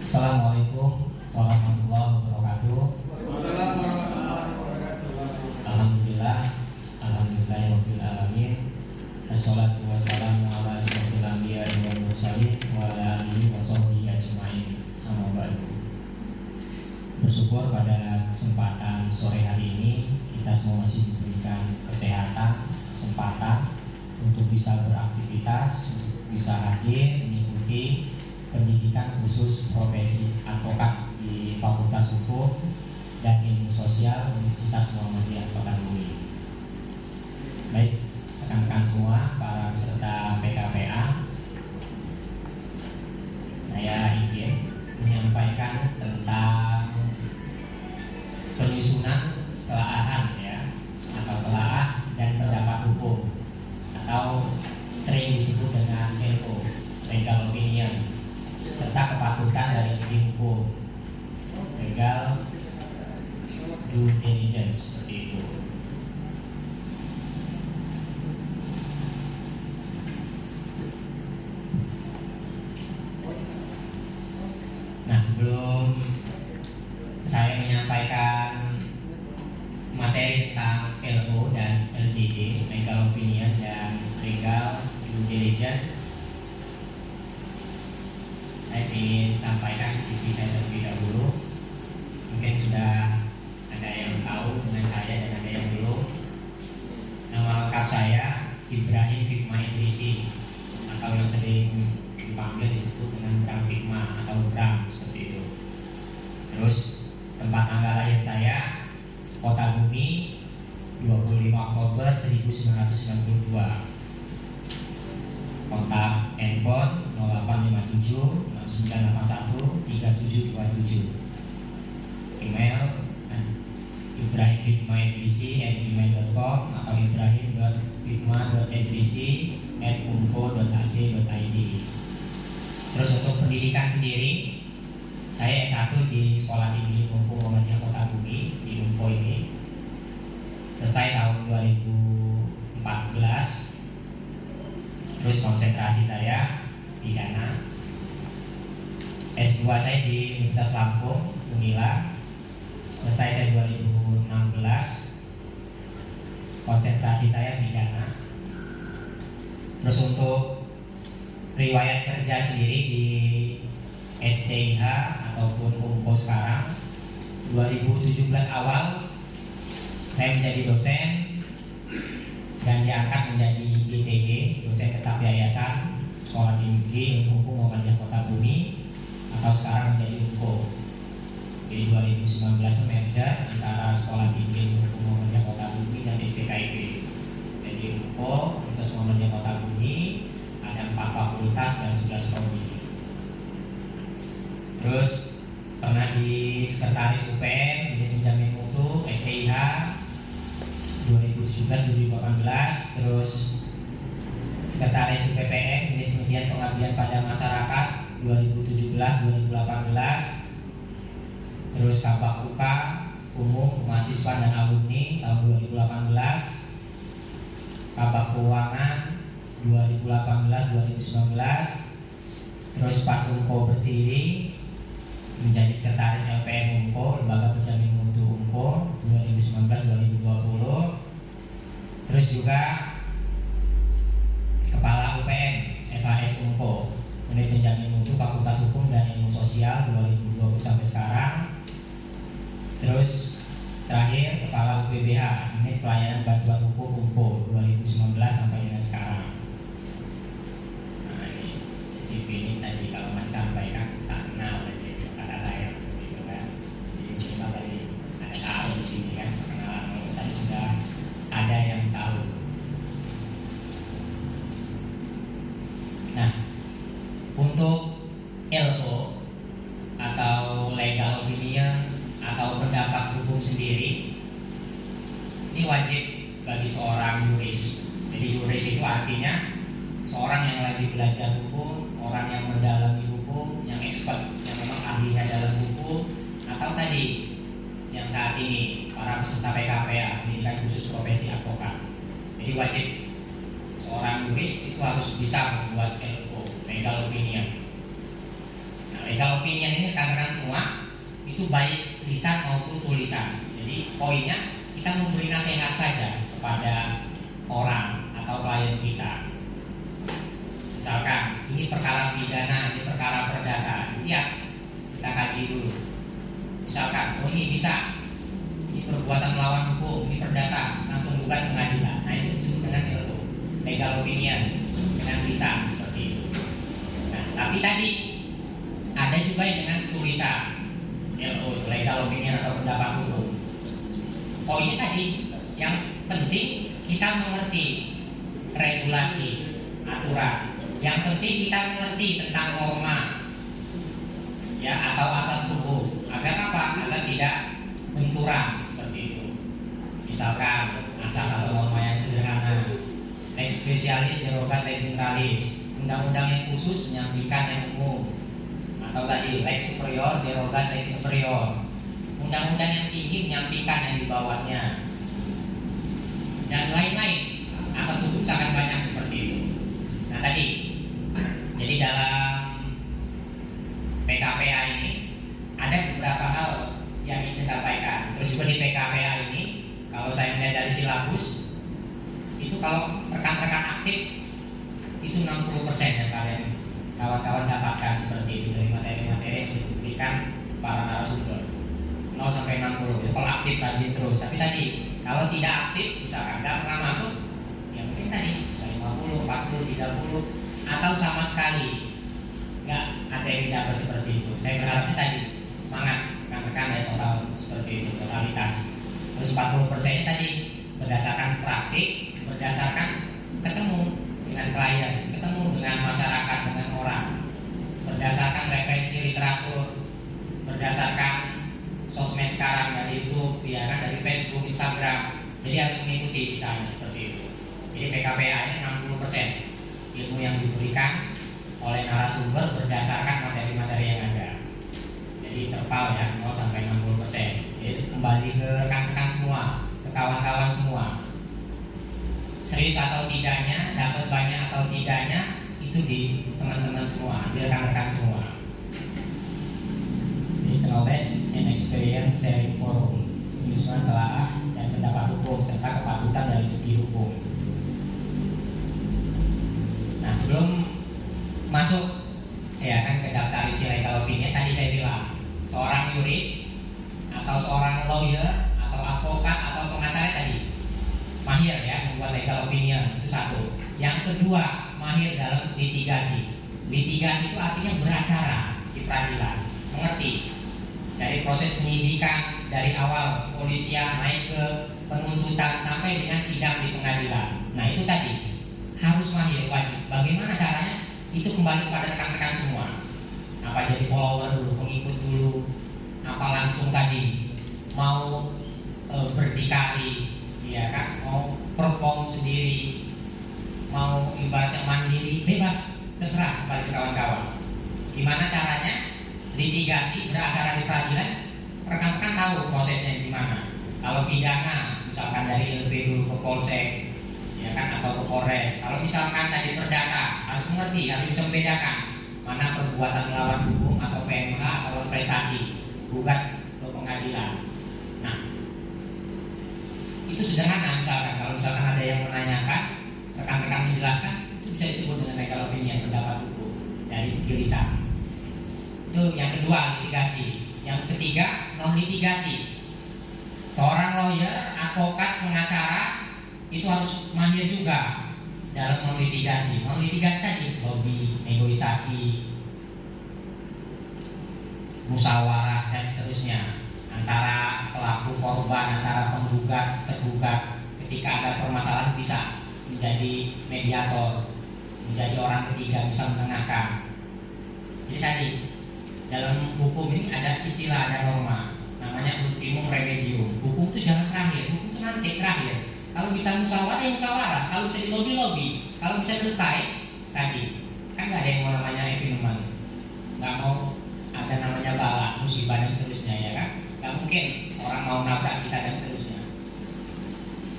Assalamualaikum warahmatullahi wabarakatuh. Waalaikumsalam warahmatullahi wabarakatuh. Alhamdulillah, alhamdulillahirabbil alamin. Wassalatu wassalamu ala asyrofil anbiya'i wal mursalin wa ala alihi washabbihi ajmain. Amma ba'du. Bersyukur pada kesempatan sore hari ini kita semua masih diberikan kesehatan, kesempatan untuk bisa beraktivitas, bisa hadir mengikuti pendidikan khusus profesi advokat di Fakultas Hukum dan Ilmu Sosial Universitas Muhammadiyah Kota Bumi. Baik, rekan-rekan semua, para peserta PKPA, saya izin menyampaikan tentang penyusunan telaahan atau telaah dan pendapat hukum atau sering disebut dengan LO, legal opinion, serta kepatutan dari segi hukum, legal due diligence, seperti itu. Nah, sebelum saya menyampaikan materi tentang LO dan LDD, legal opinion dan legal due diligence, saya ingin sampaikan CV saya terlebih dahulu. Mungkin sudah ada yang tahu dengan saya dan ada yang belum. Nama lengkap saya Ibrahim Fikma Idrisi, atau yang sering dipanggil disebut dengan Bram Fikma atau Bram, seperti itu. Terus tempat tanggal lahir saya Kota Bumi, 25 Oktober 1992. Kontak handphone 0857 981 3727. Email ibrahim.fikmaidrisi@gmail.com atau ibrahim.fikma.idrisi@unpo.ac.id. Terus untuk pendidikan sendiri, saya S1 di Sekolah Tinggi Hukum Muhammadiyah Kota Bumi di Unpo ini. Selesai tahun 2014. Terus konsentrasi saya pidana. S2 saya di Universitas Lampung, Unila. Selesai saya 2016. Konsentrasi saya pidana. Terus untuk riwayat kerja sendiri di STIH ataupun Unpo sekarang, 2017 awal saya menjadi dosen dan diangkat menjadi DTG, dosen tetap yayasan Sekolah Tinggi Hukum Muhammadiyah Kota Bumi, atau sekarang menjadi Unpo. Jadi 2019 merger antara Sekolah Tinggi Hukum Muhammadiyah Kota Bumi dan STKIP. Jadi Unpo, Universitas Muhammadiyah Kota Bumi, ada 4 fakultas dan 11 prodi. Terus pernah di sekretaris UPN, jadi penjamin mutu STIH 2017-2018, terus sekretaris UPPN, jadi kemudian pengabdian pada masyarakat 2017-2018, terus Kabak UK Umum Mahasiswa dan Alumni tahun 2018, Kabak Keuangan 2018-2019, terus pas Unpo berdiri menjadi sekretaris LPM Unpo, Lembaga Penjamin Mutu Unpo 2019-2020, terus juga Kepala UPN FHS Unpo, Unit Penjamin Mutu Fakultas Hukum dan Ilmu Sosial 2020 sampai sekarang. Terus terakhir Kepala UPBH, Unit Pelayanan Bantuan Hukum Unpo 2019 sampai dengan sekarang. Nah, ini CV ini tadi kalau mau disampaikan tak kenal aja kata saya, gitu kan. Jadi kita tadi ada tahu di sini kan, perkenalan tadi sudah ada yang tahu. Nah, untuk LO atau legal opinion atau pendapat hukum sendiri, ini wajib bagi seorang yuris. Jadi yuris itu artinya seorang yang lagi belajar hukum, orang yang mendalami hukum, yang expert, yang memang ahlinya dalam hukum, atau tadi yang saat ini para peserta PKPA, pendidikan khusus profesi advokat. Jadi wajib seorang yuris itu harus bisa membuat LO, legal opinion. Nah, legal opinion ini itu baik lisan maupun tulisan. Jadi poinnya kita memberi nasihat saja kepada orang atau klien kita. Misalkan ini perkara pidana, ini perkara perdata, lihat kita kaji dulu. Misalkan, oh ini bisa, ini perbuatan melawan hukum, ini perdata, langsung gugat pengadilan. Nah itu disebut dengan LO, legal opinion, dengan lisan seperti itu. Nah, tapi tadi ada juga yang dengan tulisan, LO, legal opinion atau pendapat hukum. Poinnya tadi, yang penting kita mengerti regulasi, aturan. Yang penting kita mengerti tentang norma, ya, atau asas hukum. Agar apa? Agar tidak benturan seperti itu. Misalkan asas atau norma yang sederhana, lex specialis derogat lex generalis, undang-undang yang khusus menyampaikan yang umum, atau tadi lex superior derogat lex inferior, undang-undang yang tinggi menyampaikan yang di bawahnya, dan lain-lain. Asas hukum sangat banyak seperti itu. Nah tadi, jadi dalam PKPA ini ada beberapa hal yang ingin saya sampaikan. Terus juga di PKPA ini, kalau saya melihat dari silabus, itu kalau rekan-rekan aktif itu 60% yang kalian kawan-kawan dapatkan seperti itu dari materi-materi yang diberikan para narasumber. 0 sampai 60. Jadi kalau aktif rajin terus. Tapi tadi kalau tidak aktif, misalkan tidak pernah masuk, ya mungkin tadi bisa 50, 40, 30 atau sama sekali nggak ada yang dapat seperti itu. Saya berharapnya tadi semangat rekan-rekan ya total seperti itu, totalitas. Terus 40% tadi berdasarkan praktik, berdasarkan ketemu dengan klien, ketemu dengan masyarakat, dengan orang, berdasarkan referensi literatur, berdasarkan sosmed sekarang dari YouTube, ya kan, dari Facebook, Instagram. Jadi harus mengikuti sisanya seperti itu. Jadi PKPA ini 60% ilmu yang diberikan oleh narasumber berdasarkan materi-materi yang ada. Jadi terpal ya 0 sampai 60%. Jadi kembali ke rekan-rekan semua, ke kawan-kawan semua. Serius atau tidaknya, dapat banyak atau tidaknya, itu di teman-teman semua, di rekan-rekan semua. Ini knowledge and experience sharing forum, penyusunan telaah dan pendapat hukum serta kepatutan dari segi hukum. Nah sebelum masuk ya kan ke daftar isi legal opinion, tadi saya bilang seorang yuris atau seorang lawyer atau advokat atau pengacara tadi mahir ya membuat legal opinion, itu satu. Yang kedua, mahir dalam litigasi. Litigasi itu artinya beracara di peradilan, mengerti dari proses penyidikan dari awal kepolisian naik ke penuntutan sampai dengan sidang di pengadilan. Nah itu tadi harus mahir, wajib. Bagaimana caranya? Itu kembali pada rekan-rekan semua. Apa jadi follower dulu, pengikut dulu, apa langsung tadi mau berdikari, ya kan, mau perform sendiri, mau ibaratnya mandiri, bebas, terserah kepada kawan-kawan. Gimana caranya? Litigasi beracara di peradilan, rekan-rekan tahu prosesnya gimana. Kalau pidana, misalkan dari LP dulu ke Polsek, ya kan, atau ke Polres. Kalau misalkan tadi perdata, harus mengerti, harus bisa membedakan mana perbuatan melawan hukum atau PMH atau prestasi, gugat ke pengadilan. Nah, itu sederhana. Misalkan kalau misalkan ada yang menanyakan, rekan-rekan menjelaskan, itu bisa disebut dengan legal opinion, pendapat hukum dari segi lisan. Itu yang kedua, litigasi. Yang ketiga, non litigasi. Seorang lawyer, advokat, pengacara itu harus mahir juga dalam non litigasi. Non litigasi tadi lobby, negosiasi, musyawarah dan seterusnya antara pelaku korban, antara penggugat tergugat. Ketika ada permasalahan bisa menjadi mediator, menjadi orang ketiga, bisa menengahkan. Jadi tadi dalam hukum ini ada istilah, ada norma, namanya ultimum remedium. Hukum itu jangan terakhir, hukum itu nanti terakhir. Kalau bisa musyawarah, ya musyawarah. Kalau bisa di lobby, kalau bisa selesai tadi, kan nggak ada yang mau namanya evenement, nggak mau ada namanya bala, musibah dan seterusnya, ya kan? Nggak mungkin orang mau nabrak kita dan seterusnya.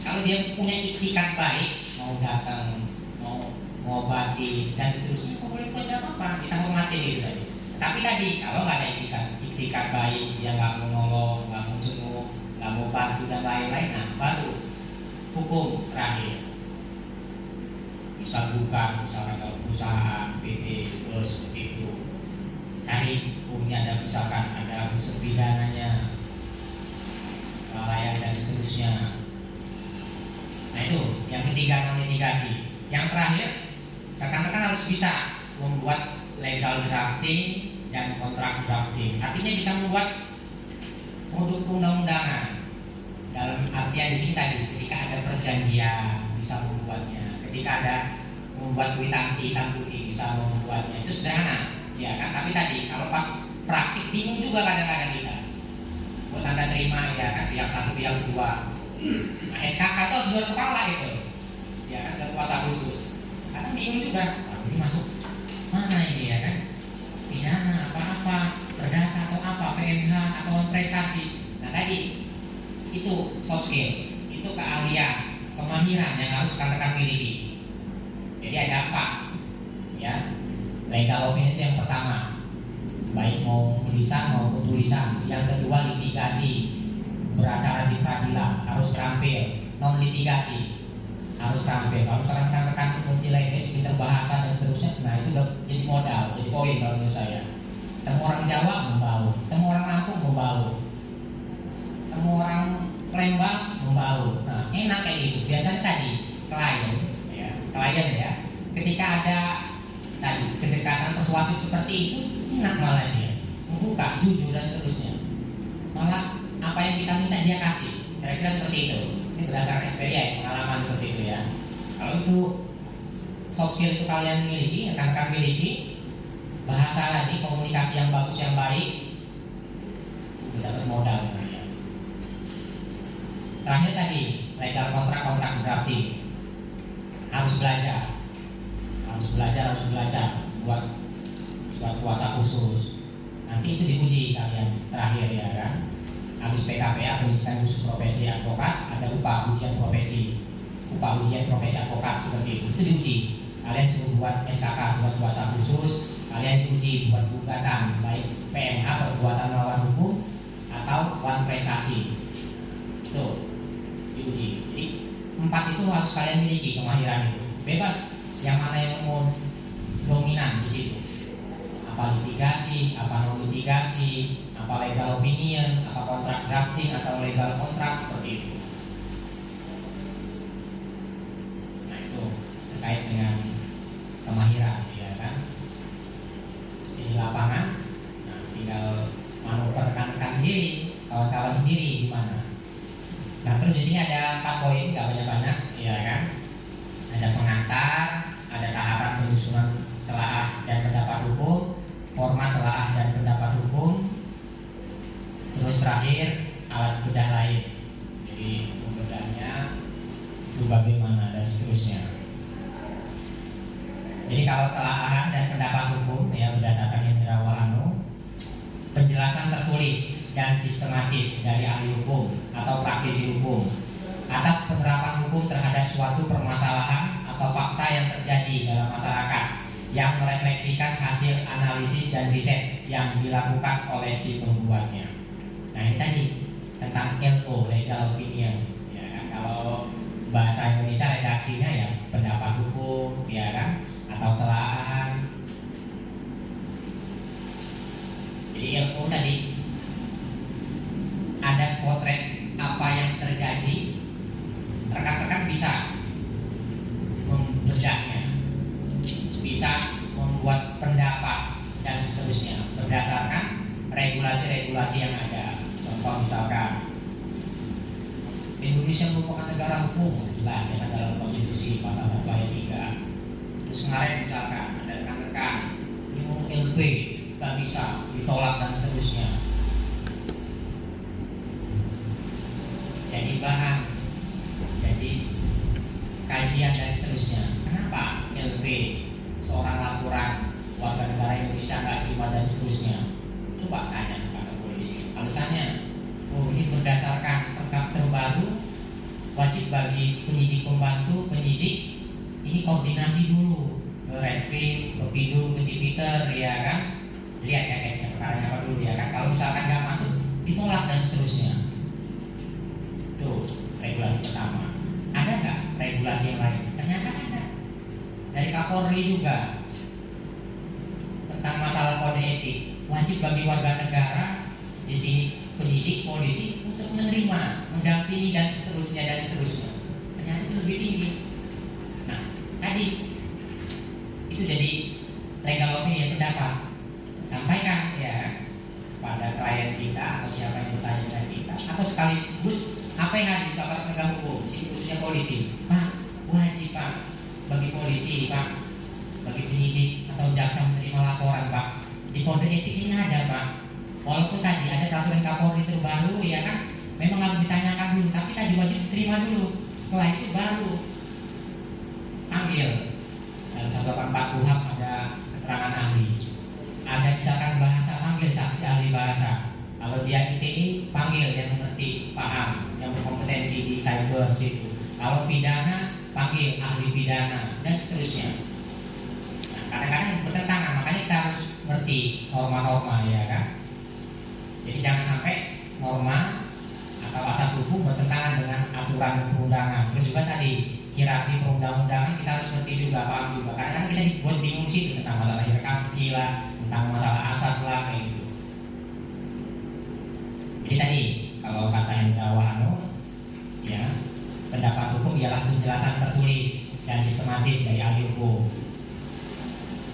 Kalau dia punya iktikat baik, mau datang, mau mengobati dan seterusnya, boleh buat apa-apa, kita hormati gitu saja. Tapi tadi kalau nggak ada iktikat itikat baik, dia nggak mau nolong, nggak mau jenguk, nggak mau bantu dan lain-lain, nah baru hukum terakhir. Misal bukan, misalkan kalau perusahaan, PT, terus seperti itu, cari hukumnya, ada misalkan ada unsur pidananya, kelalaian dan seterusnya. Nah itu yang ketiga, non litigasi. Yang terakhir, rekan-rekan harus bisa membuat legal drafting dan kontrak drafting. Artinya bisa membuat produk undang-undangan. Dalam artian di sini tadi, ketika ada perjanjian bisa membuatnya, ketika ada membuat kwitansi hitam putih bisa membuatnya, itu sederhana, ya kan? Tapi tadi kalau pas praktik bingung juga kadang-kadang kita. Buat tanda terima, ya kan, pihak satu pihak dua. Nah, SKK itu harus berkepala itu, ya kan, ada kuasa khusus. Karena bingung juga, ini masuk mana ini, ya kan? Pidana apa-apa, perdata atau apa, PMH atau prestasi. Nah tadi itu soft skill, itu keahlian, kemahiran yang harus rekan-rekan miliki. Jadi ada apa? Ya, legal opinion itu yang pertama, baik mau lisan maupun tulisan. Yang kedua litigasi, beracara di peradilan harus terampil. Non litigasi harus terampil. Kalau rekan-rekan menilai pinter bahasa dan seterusnya, nah itu udah jadi modal, jadi poin kalau menurut saya. Temu orang Jawa membau, temu orang Lampung membau, temu orang Lembang membau. Nah enak kayak gitu. Biasanya tadi klien ya, ketika ada tadi kedekatan persuasif seperti itu, enak malah dia membuka, jujur dan seterusnya. Malah apa yang kita minta dia kasih. Kira-kira seperti itu. Ini berdasarkan experience, pengalaman seperti itu ya. Kalau itu soft skill itu kalian miliki, rekan-rekan miliki, bahasa tadi, komunikasi yang bagus, yang baik, itu dapat modal namanya. Terakhir tadi, legal kontrak drafting. Harus belajar buat kuasa khusus. Nanti itu diuji kalian terakhir ya kan. Habis PKPA, pendidikan khusus profesi advokat, ada upah ujian profesi advokat seperti itu diuji. Kalian suruh buat SKK, buat kuasa khusus, kalian diuji buat gugatan baik PMH, perbuatan melawan hukum, atau wan prestasi. Itu diuji. Jadi 4 itu harus kalian miliki kemahiran itu. Bebas yang mana yang mau dominan di situ. Apa litigasi, apa non litigasi, apa legal opinion, apa kontrak drafting atau legal kontrak seperti itu. Nah itu terkait dengan kemahiran, ya kan? Di lapangan, nah tinggal manuver rekan-rekan sendiri, kawan-kawan sendiri gimana. Nah terus di sini ada 4 poin, nggak banyak-banyak, ya kan? Ada pengantar, ada tahapan penyusunan telaah dan pendapat hukum, format telaah dan pendapat hukum, terus terakhir alat bedah lain. Jadi pembedahnya itu bagaimana dan seterusnya. Jadi kalau telaahan dan pendapat hukum ya berdasarkan Hendra Wahanu, penjelasan tertulis dan sistematis dari ahli hukum atau praktisi hukum atas penerapan hukum terhadap suatu permasalahan atau fakta yang terjadi dalam masyarakat yang merefleksikan hasil analisis dan riset yang dilakukan oleh si pembuatnya. Nah ini tadi tentang LO, legal opinion, ya kan? Kalau bahasa Indonesia redaksinya ya pendapat hukum, ya kan? Atau telaahan. Jadi LO tadi ada potret apa yang terjadi, rekan-rekan bisa membedahnya, bisa membuat pendapat dan seterusnya berdasarkan regulasi-regulasi yang ada. Contoh misalkan Indonesia merupakan negara hukum, jelas ya dalam konstitusi pasal 1 ayat 3. Terus kemarin misalkan ada rekan-rekan ini mau LP tak bisa ditolak dan seterusnya. Jadi bahan, jadi kajian dan seterusnya. Kenapa LP seorang laporan warga negara Indonesia nggak terima dan seterusnya? Coba tanya kepada polisi. Alasannya, oh ini berdasarkan perkap terbaru, wajib bagi penyidik pembantu penyidik ini koordinasi dulu ke Reskrim, ke Pidum, ke Tipiter, ya kan? Lihat ya guys, perkaranya apa dulu ya kan? Kalau misalkan Kapolri juga tentang masalah kode etik. Wajib bagi warga negara di sini penyidik, polisi untuk menerima, mendampingi dan seterusnya. Ternyata itu lebih tinggi. Nah, tadi itu jadi legal opinion, pendapat. Sampaikan ya pada klien kita atau siapa yang bertanya dengan kita, atau sekaligus apa yang harus dilakukan penegak hukum, khususnya polisi. Pak, wajib Pak bagi polisi, Pak, bagi penyidik atau jaksa menerima laporan, Pak. Di kode etik ini ada, Pak. Walaupun tadi ada peraturan Kapolri terbaru, ya kan, memang harus ditanyakan dulu, tapi tadi wajib diterima dulu. Setelah itu baru ambil. Dalam 184 KUHP ada keterangan ahli. Ada misalkan bahasa, panggil saksi ahli bahasa. Kalau dia ITE, panggil yang mengerti, paham, yang berkompetensi di cyber situ. Kalau pidana, panggil ahli pidana dan seterusnya. Nah, kadang-kadang bertentangan, makanya kita harus ngerti norma-norma, ya kan. Jadi jangan sampai norma atau asas hukum bertentangan dengan aturan perundangan. Terus juga tadi hierarki perundang-undangan kita harus ngerti juga, paham juga. Kadang-kadang kita dibuat bingung sih tentang masalah hierarki lah, tentang masalah asas lah, kayak gitu. Jadi tadi kalau kata yang Wahano, ya, pendapat hukum ialah penjelasan tertulis dan sistematis dari ahli hukum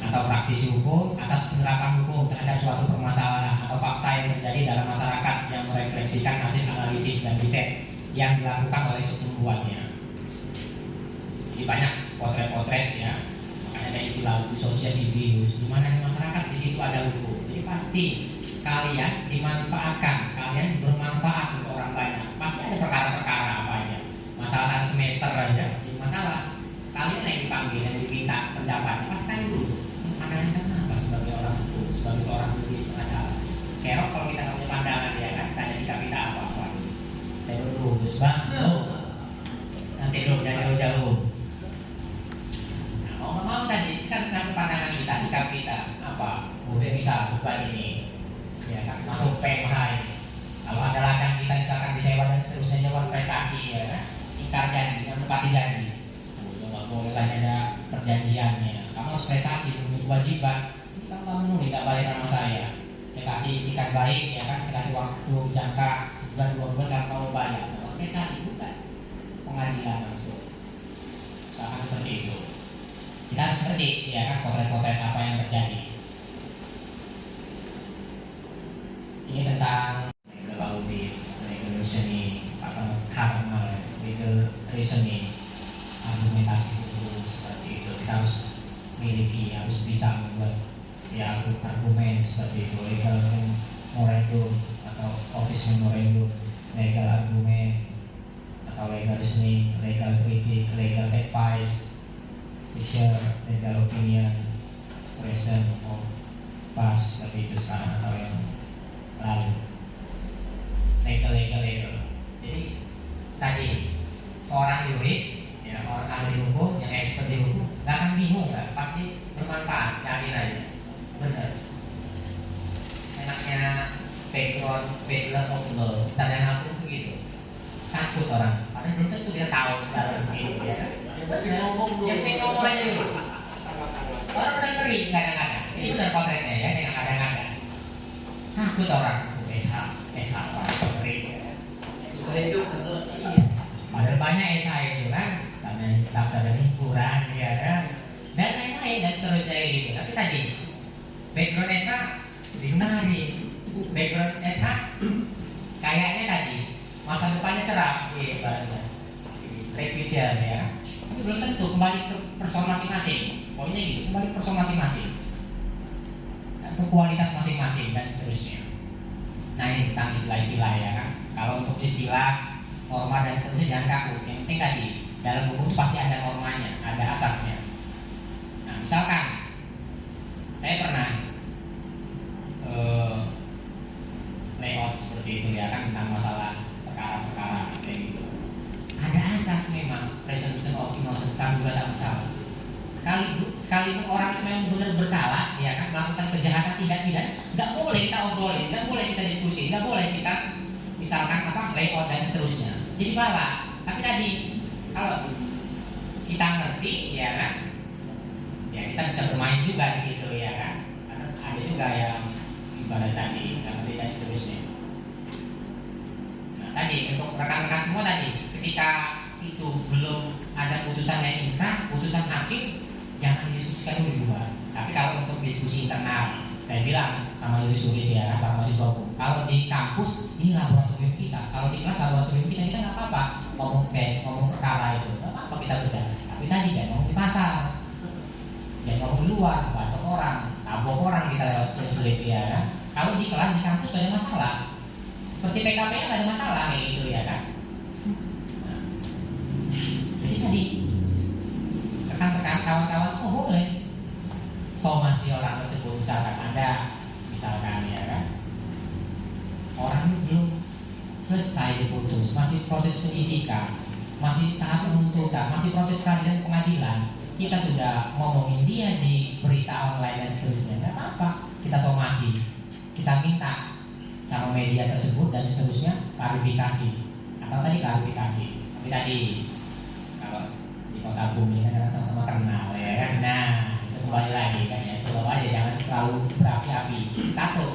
atau praktisi hukum atas penerapan hukum terhadap suatu permasalahan atau fakta yang terjadi dalam masyarakat yang merefleksikan hasil analisis dan riset yang dilakukan oleh sepembuatnya. Jadi banyak potret-potret, ya, makanya ada istilah society views, di mana di masyarakat di situ ada hukum. Jadi pasti kalian dimanfaatkan, kalian bermanfaat untuk orang banyak. Pasti ada perkara-perkara apa aja, masalah semeter aja, jadi masalah. Kalian yang dipanggil, yang diminta pendapat, pasti tanya dulu. Pandangan kan apa sebagai orang hukum, sebagai seorang juri pengacara. Kerok kalau kita nggak punya pandangan, ya kan, tanya sikap kita apa? Saya dulu, Gus Bang, nanti dulu dari jauh-jauh. Nah, mau tadi kita harus ngasih pandangan kita, sikap kita apa? Udah bisa bukan ini, ya kan, masuk PMH ini. Kalau ada ladang kita misalkan disewa dan seterusnya, jawab prestasi, ya kan, ingkar janji, menepati janji. Nggak boleh lagi ada perjanjiannya. Kamu harus prestasi, kewajiban. Kita nggak menulis, nggak balik sama saya. Saya kasih ikan baik, ya kan, saya kasih waktu jangka sebulan 2 bulan kalau kamu bayar. Nah, prestasi bukan pengadilan langsung. Misalkan seperti itu. Kita harus ngerti, ya kan, potret-potret apa yang terjadi. Ini tentang legal audit, legal reasoning, legal reasoning, argumentasi hukum seperti itu. Kita harus miliki, harus bisa membuat, ya, argumen seperti itu, legal memorandum atau office memorandum, legal argument atau legal reasoning, legal critic, legal advice, legal opinion, question of past, seperti itu sekarang atau yang lalu. Legal. Jadi tadi seorang yuris, ya, orang ahli hukum yang expert di hukum, nggak akan bingung, kan? Pasti bermanfaat, yakin aja, bener. Enaknya background bachelor of law, sarjana hukum begitu, takut orang, karena belum tentu dia tahu dalam sini, ya kan? Yang ngomong aja dulu. Orang udah ngeri kadang-kadang, ini benar potretnya, ya, yang kadang-kadang takut orang SH ngeri, ya. Susah hidup. Iya. Padahal banyak SH itu kan, karena daftar dari kurang, ya kan, dan lain-lain dan seterusnya gitu. Tapi tadi background SH dikenali, background SH kayaknya tadi masa depannya cerah, gitu, future, ya. Tapi belum tentu, kembali ke person masing-masing. Pokoknya gitu, kembali ke person masing-masing, atau kualitas masing-masing dan seterusnya. Nah, ini tentang istilah-istilah, ya kan. Kalau untuk istilah, norma dan seterusnya jangan kaku. Yang penting tadi dalam hukum itu pasti ada normanya, ada asasnya. Nah, misalkan saya pernah layout seperti itu, ya kan, tentang masalah perkara-perkara kayak gitu. Ada asas memang, presumption of innocence, praduga tak bersalah. Sekalipun orang itu memang benar bersalah, ya kan, melakukan kejahatan tidak, nggak boleh kita obrolin, nggak boleh kita diskusi, nggak boleh kita misalkan apa layout dan seterusnya. Jadi malah, tapi tadi kalau kita ngerti, ya kan, Ya kita bisa bermain juga di situ ya kan. Karena ada juga yang ibadah tadi, dan seterusnya. Nah tadi untuk rekan-rekan semua tadi, ketika itu belum ada putusan yang inkrah, putusan hakim, jangan didiskusikan dulu di luar. Tapi kalau untuk diskusi internal, saya bilang sama yuris ya, para mahasiswa hukum, kalau di kampus ini laboratorium kita, kalau di kelas laboratorium kita nggak apa-apa ngomong tes, ngomong perkara itu, nggak apa-apa kita beda. Tapi tadi kan ngomong di pasar, ya ngomong di luar, bacok orang, tabok orang kita lewat sulit ya kan. Kalau di kelas di kampus gak ada masalah, seperti PKP nggak ada masalah kayak gitu ya kan. Nah, jadi tadi rekan-rekan kawan-kawan semua boleh somasi orang tersebut, misalkan Anda misalkan ya kan orang belum selesai diputus, masih proses penyidikan, masih tahap penuntutan, masih proses peradilan pengadilan, kita sudah ngomongin dia di berita online dan seterusnya, nggak apa-apa, kita somasi, kita minta sama media tersebut dan seterusnya klarifikasi, atau tadi klarifikasi. Tapi tadi kalau di kota bumi kan sama-sama kenal ya kan. Nah kembali lagi kan ya, selalu aja jangan terlalu berapi-api, takut,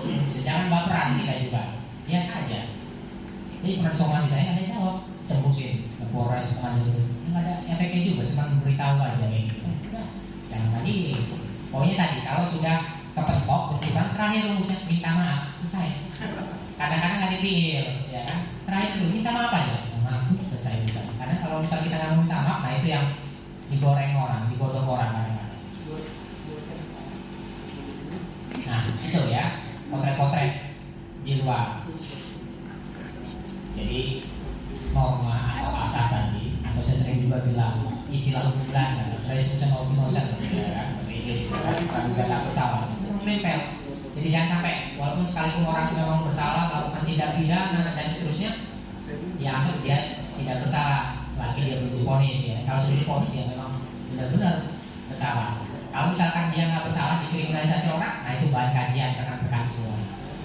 jangan baperan kita juga, biasa aja. Jadi pernah somasi saya nggak ada jawab, tembusin ke Polres pengadilan, nggak ada efeknya juga, cuma memberitahu aja kayak gitu. Sudah, jangan lagi. Pokoknya tadi kalau sudah kepentok berkurang, terakhir rumusnya minta maaf, selesai. Kadang-kadang nggak dipikir, ya kan? Terakhir dulu minta maaf aja, maaf selesai juga. Karena kalau misal kita nggak minta maaf, nah itu yang digoreng orang, digodok orang kadang-kadang. Nah itu ya potret-potret di luar. Jadi norma atau asas tadi, atau saya sering juga bilang istilah hukum Belanda, presumption of innocence, ya kan? Bahasa Inggris, praduga tak bersalah, itu menempel. Jadi jangan sampai walaupun sekalipun orang memang bersalah melakukan tindak pidana dan seterusnya, ya anggap dia tidak bersalah selagi dia belum divonis ya. Kalau sudah divonis ya memang benar-benar bersalah. Kalau misalkan dia nggak bersalah dikriminalisasi orang, nah itu bahan kajian rekan-rekan semua.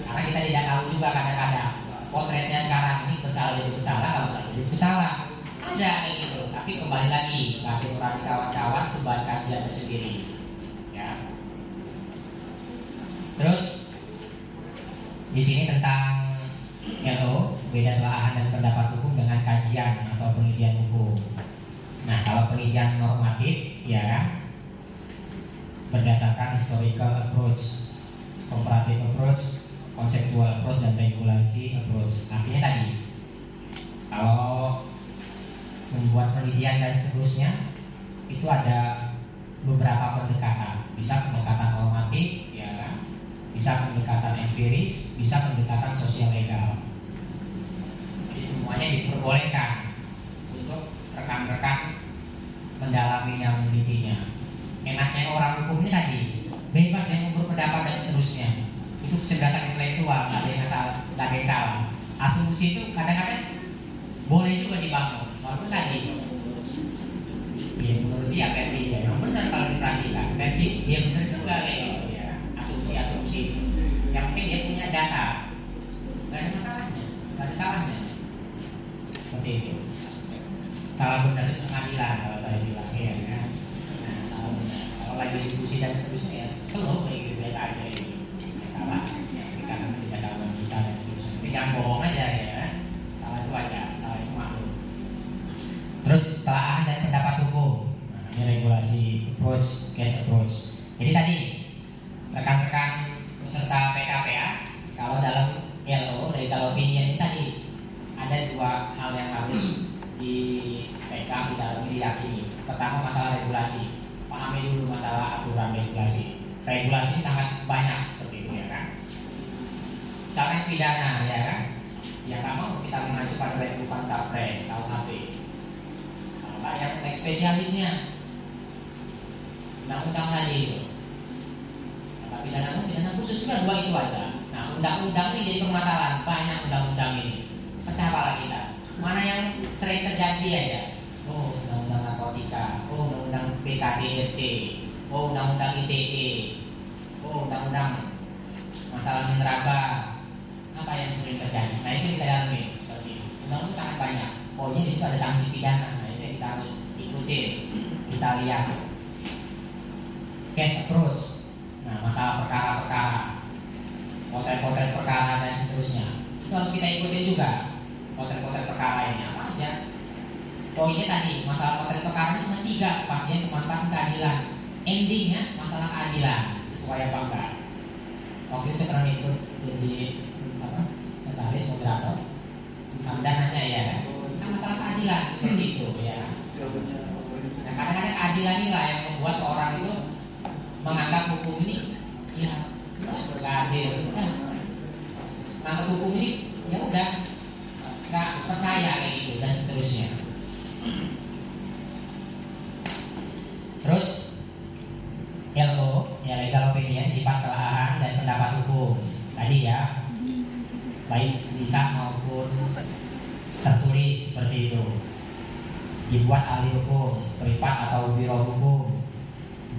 Karena kita tidak tahu juga kadang-kadang potretnya sekarang ini bersalah jadi bersalah, kalau salah jadi bersalah, ada kayak gitu. Tapi kembali lagi, bagi orang kawan-kawan itu bahan kajian tersendiri. Ya. Terus di sini tentang LO, beda telaah dan pendapat hukum dengan kajian atau penelitian hukum. Nah kalau penelitian normatif, ya kan, berdasarkan historical approach, comparative approach, conceptual approach, dan regulasi approach. Artinya tadi, kalau membuat penelitian dan seterusnya, itu ada beberapa pendekatan. Bisa pendekatan normatif, ya kan? Bisa pendekatan empiris, bisa pendekatan sosial legal. Jadi semuanya diperbolehkan untuk rekan-rekan mendalami yang menelitinya. Enaknya orang hukum ini tadi bebas yang berpendapat dan seterusnya, itu kecerdasan intelektual, nggak ada yang salah. Asumsi itu kadang-kadang boleh juga dibangun, walaupun tadi ya menurut dia versi dia yang benar kalau diperhatikan, versi dia benar juga kayak gitu ya, asumsi yang penting dia punya dasar, nggak ada masalahnya, nggak ada salahnya, seperti itu. Salah benar itu pengadilan kalau saya bilang ya kan. Kalau lagi diskusi dan seterusnya ya selalu kayak gitu biasa aja ya. Salah ya kita kan tidak tahu kita dan seterusnya. Tapi jangan bohong aja ya. Salah itu aja, salah itu maklum. Terus telaah dan pendapat hukum. Nah, ini regulasi approach, case approach. Jadi tadi rekan-rekan peserta PKPA, kalau dalam LO legal opinion ini tadi ada dua hal yang harus dipegang di dalam diyakini. Pertama masalah regulasi. Pahami dulu masalah aturan regulasi. Regulasi sangat banyak seperti itu ya kan. Misalkan pidana ya kan, yang mau kita mengacu pada Regulasi Sapre, KUHP. Kalau yang spesialisnya undang-undang tadi itu. Kalau pidana khusus juga dua itu aja. Nah undang-undang ini jadi permasalahan, banyak undang-undang ini. Pecah kepala kita. Mana yang sering terjadi aja? Oh, undang-undang narkotika, oh undang-undang PKDRT, oh undang-undang ITE, oh undang-undang masalah mineraba. Apa yang sering terjadi? Nah itu kita dalami seperti itu. Undang-undang sangat banyak. Pokoknya di situ ada sanksi pidana. Nah itu kita harus ikuti, kita lihat. approach. Nah, masalah perkara-perkara, potret-potret perkara dan seterusnya, itu harus kita ikutin juga. Potret-potret perkara ini apa aja? Poinnya tadi, masalah potret perkara ini cuma 3, kepastian, kemanfaatan, keadilan. Endingnya masalah keadilan, sesuai apa enggak. Waktu itu saya pernah ikut jadi notaris moderator, dan nanya ya, kan masalah keadilan seperti itu ya. Nah, kadang-kadang keadilan inilah yang membuat seorang itu menganggap hukum ini ya nggak adil, menganggap hukum ini ya udah nggak percaya kayak gitu dan seterusnya. Terus LO ya, legal opinion, sifat telahan dan pendapat hukum tadi ya, baik bisa maupun tertulis seperti itu, dibuat ahli hukum, privat atau biro hukum,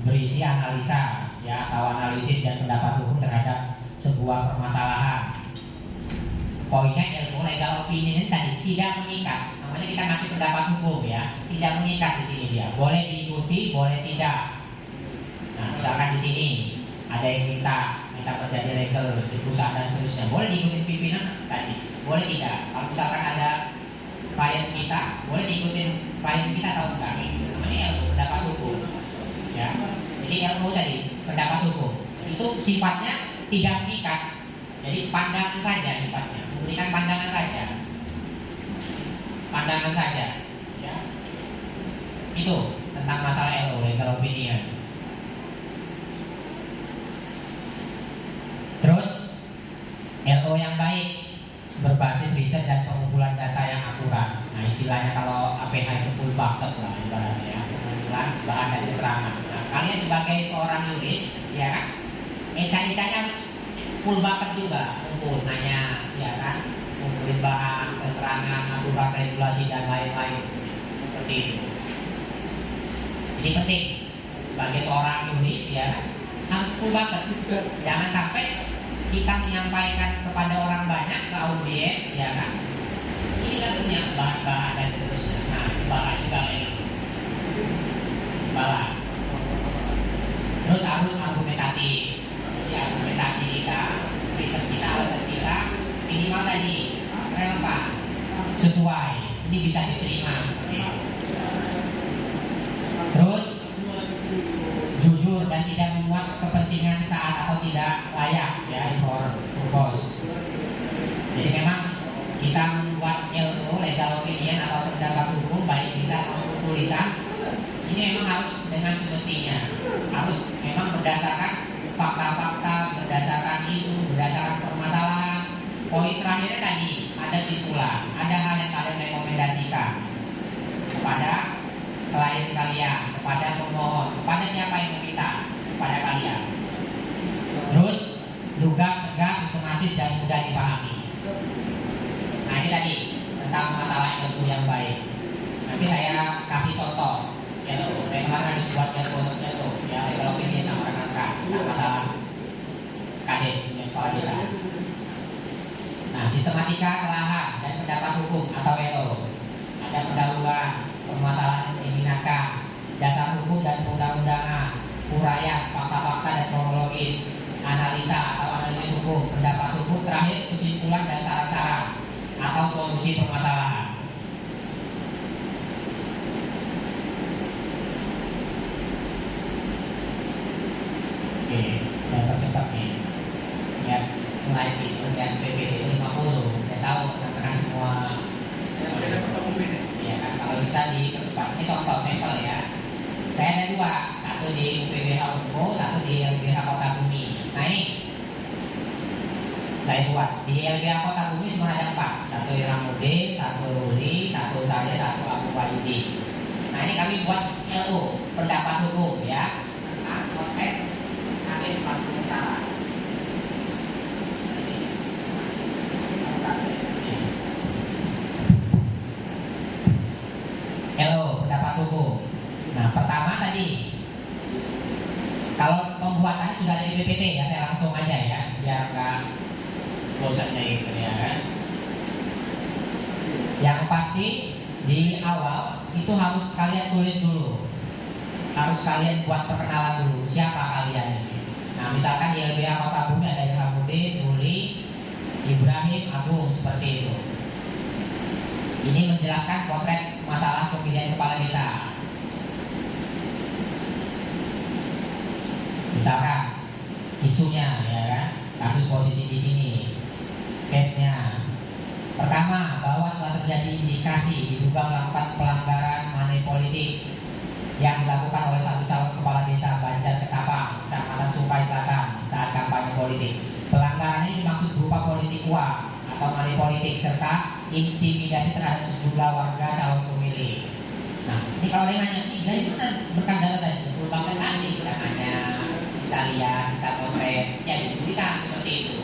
berisi analisa ya atau analisis dan pendapat hukum terhadap sebuah permasalahan. Poinnya ilmu legal opinion tadi tidak mengikat, namanya kita ngasih pendapat hukum ya, tidak mengikat di sini dia, boleh diikuti, boleh tidak. Nah, misalkan di sini ada yang minta terjadi legal di perusahaan dan seterusnya, boleh diikutin pimpinan tadi, boleh tidak. Kalau misalkan ada klien kita, boleh diikutin klien kita atau enggak, namanya ilmu pendapat hukum ya. Jadi ilmu tadi pendapat hukum itu sifatnya tidak mengikat, jadi pandangan saja sifatnya, memberikan pandangan saja, pandangan saja ya. Itu tentang masalah LO, legal opinion. Terus LO yang baik berbasis riset dan pengumpulan data yang akurat. Nah, istilahnya kalau APH itu full bucket lah ibaratnya ya, pengumpulan bahan dan keterangan. Nah, kalian sebagai seorang yuris ya kan, cari-cari harus full bucket juga, kumpul nanya ya kan, kumpulin bahan, keterangan, aturan, regulasi dan lain-lain seperti itu. Jadi penting sebagai seorang yuris ya kan, harus full bucket. Jangan sampai kita menyampaikan kepada orang banyak, ke audiens ya kan, ini kan punya bahan-bahan dan seterusnya. Nah, bahan juga ini bahan. Terus harus argumentatif, jadi argumentasi kita, riset kita, alasan kita minimal tadi relevan, sesuai, ini bisa diterima seperti itu. Terus jujur dan tidak memuat kepentingan saat atau tidak layak ya, for purpose. Jadi memang kita membuat ilmu legal opinion atau pendapat hukum baik bisa maupun tulisan, ini memang harus dengan semestinya, harus memang berdasarkan fakta-fakta, berdasarkan isu, berdasarkan permasalahan. Poin terakhirnya tadi ada simpulan, ada hal yang kalian rekomendasikan kepada klien kalian, kepada pemohon, kepada siapa yang meminta, kepada kalian. Terus lugas, tegas, sistematis dan mudah dipahami. Nah, ini tadi tentang masalah ilmu yang baik. Nanti saya kasih contoh. Ya, saya kemarin habis buat contoh ya, legal opinion sama rekan-rekan tentang masalah kades, kepala desa. Nah, sistematika lahan dan pendapat hukum atau LO. Ada pendahuluan, permasalahan yang digunakan, dasar hukum dan undang-undangan, uraian, fakta-fakta dan kronologis, analisa atau analisis hukum, pendapat hukum, terakhir kesimpulan dan saran-saran atau solusi permasalahan. Oke, saya percepat nih. Lihat slide itu dan PPT 50. Saya tahu teman-teman semua ya kan, kalau bisa dipercepat. Ini contoh sampel ya. Saya ada 2, satu di UPBH Unggul, satu di LBH Kota Bumi. Nah ini saya buat di LBH Kota Bumi cuma ada 4, satu Iramuddin, satu Ruli, satu saya, satu Abu Wahyudi. Nah ini kami buat LO, pendapat hukum ya, tentang konteks hadis Sumatera Utara. LO, pendapat hukum. Nah, pertama tadi, kalau pembuatannya sudah ada di PPT ya, saya langsung aja ya, biar nggak bosan gitu ya kan. Yang pasti di awal itu harus kalian tulis dulu harus kalian buat perkenalan dulu siapa kalian. Nah misalkan di LBH Kota Bumi ada Ilhamuddin, Nuli, Ibrahim, Agung, seperti itu. Ini menjelaskan potret masalah pemilihan kepala desa. Misalkan isunya, ya kan, kasus posisi di sini, case-nya. Pertama, bahwa telah terjadi indikasi diduga melakukan pelanggaran money politik yang dilakukan oleh satu calon kepala desa Banjar Ketapang, Kecamatan Sungkai Selatan saat kampanye politik. Pelanggaran ini dimaksud berupa politik uang atau money politik serta intimidasi terhadap sejumlah warga calon pemilih. Nah, ini kalau dia nanya, ini dari mana berkas data tadi? Berupa tadi, kita nanya, kita lihat, kita potret, ya dituliskan seperti itu.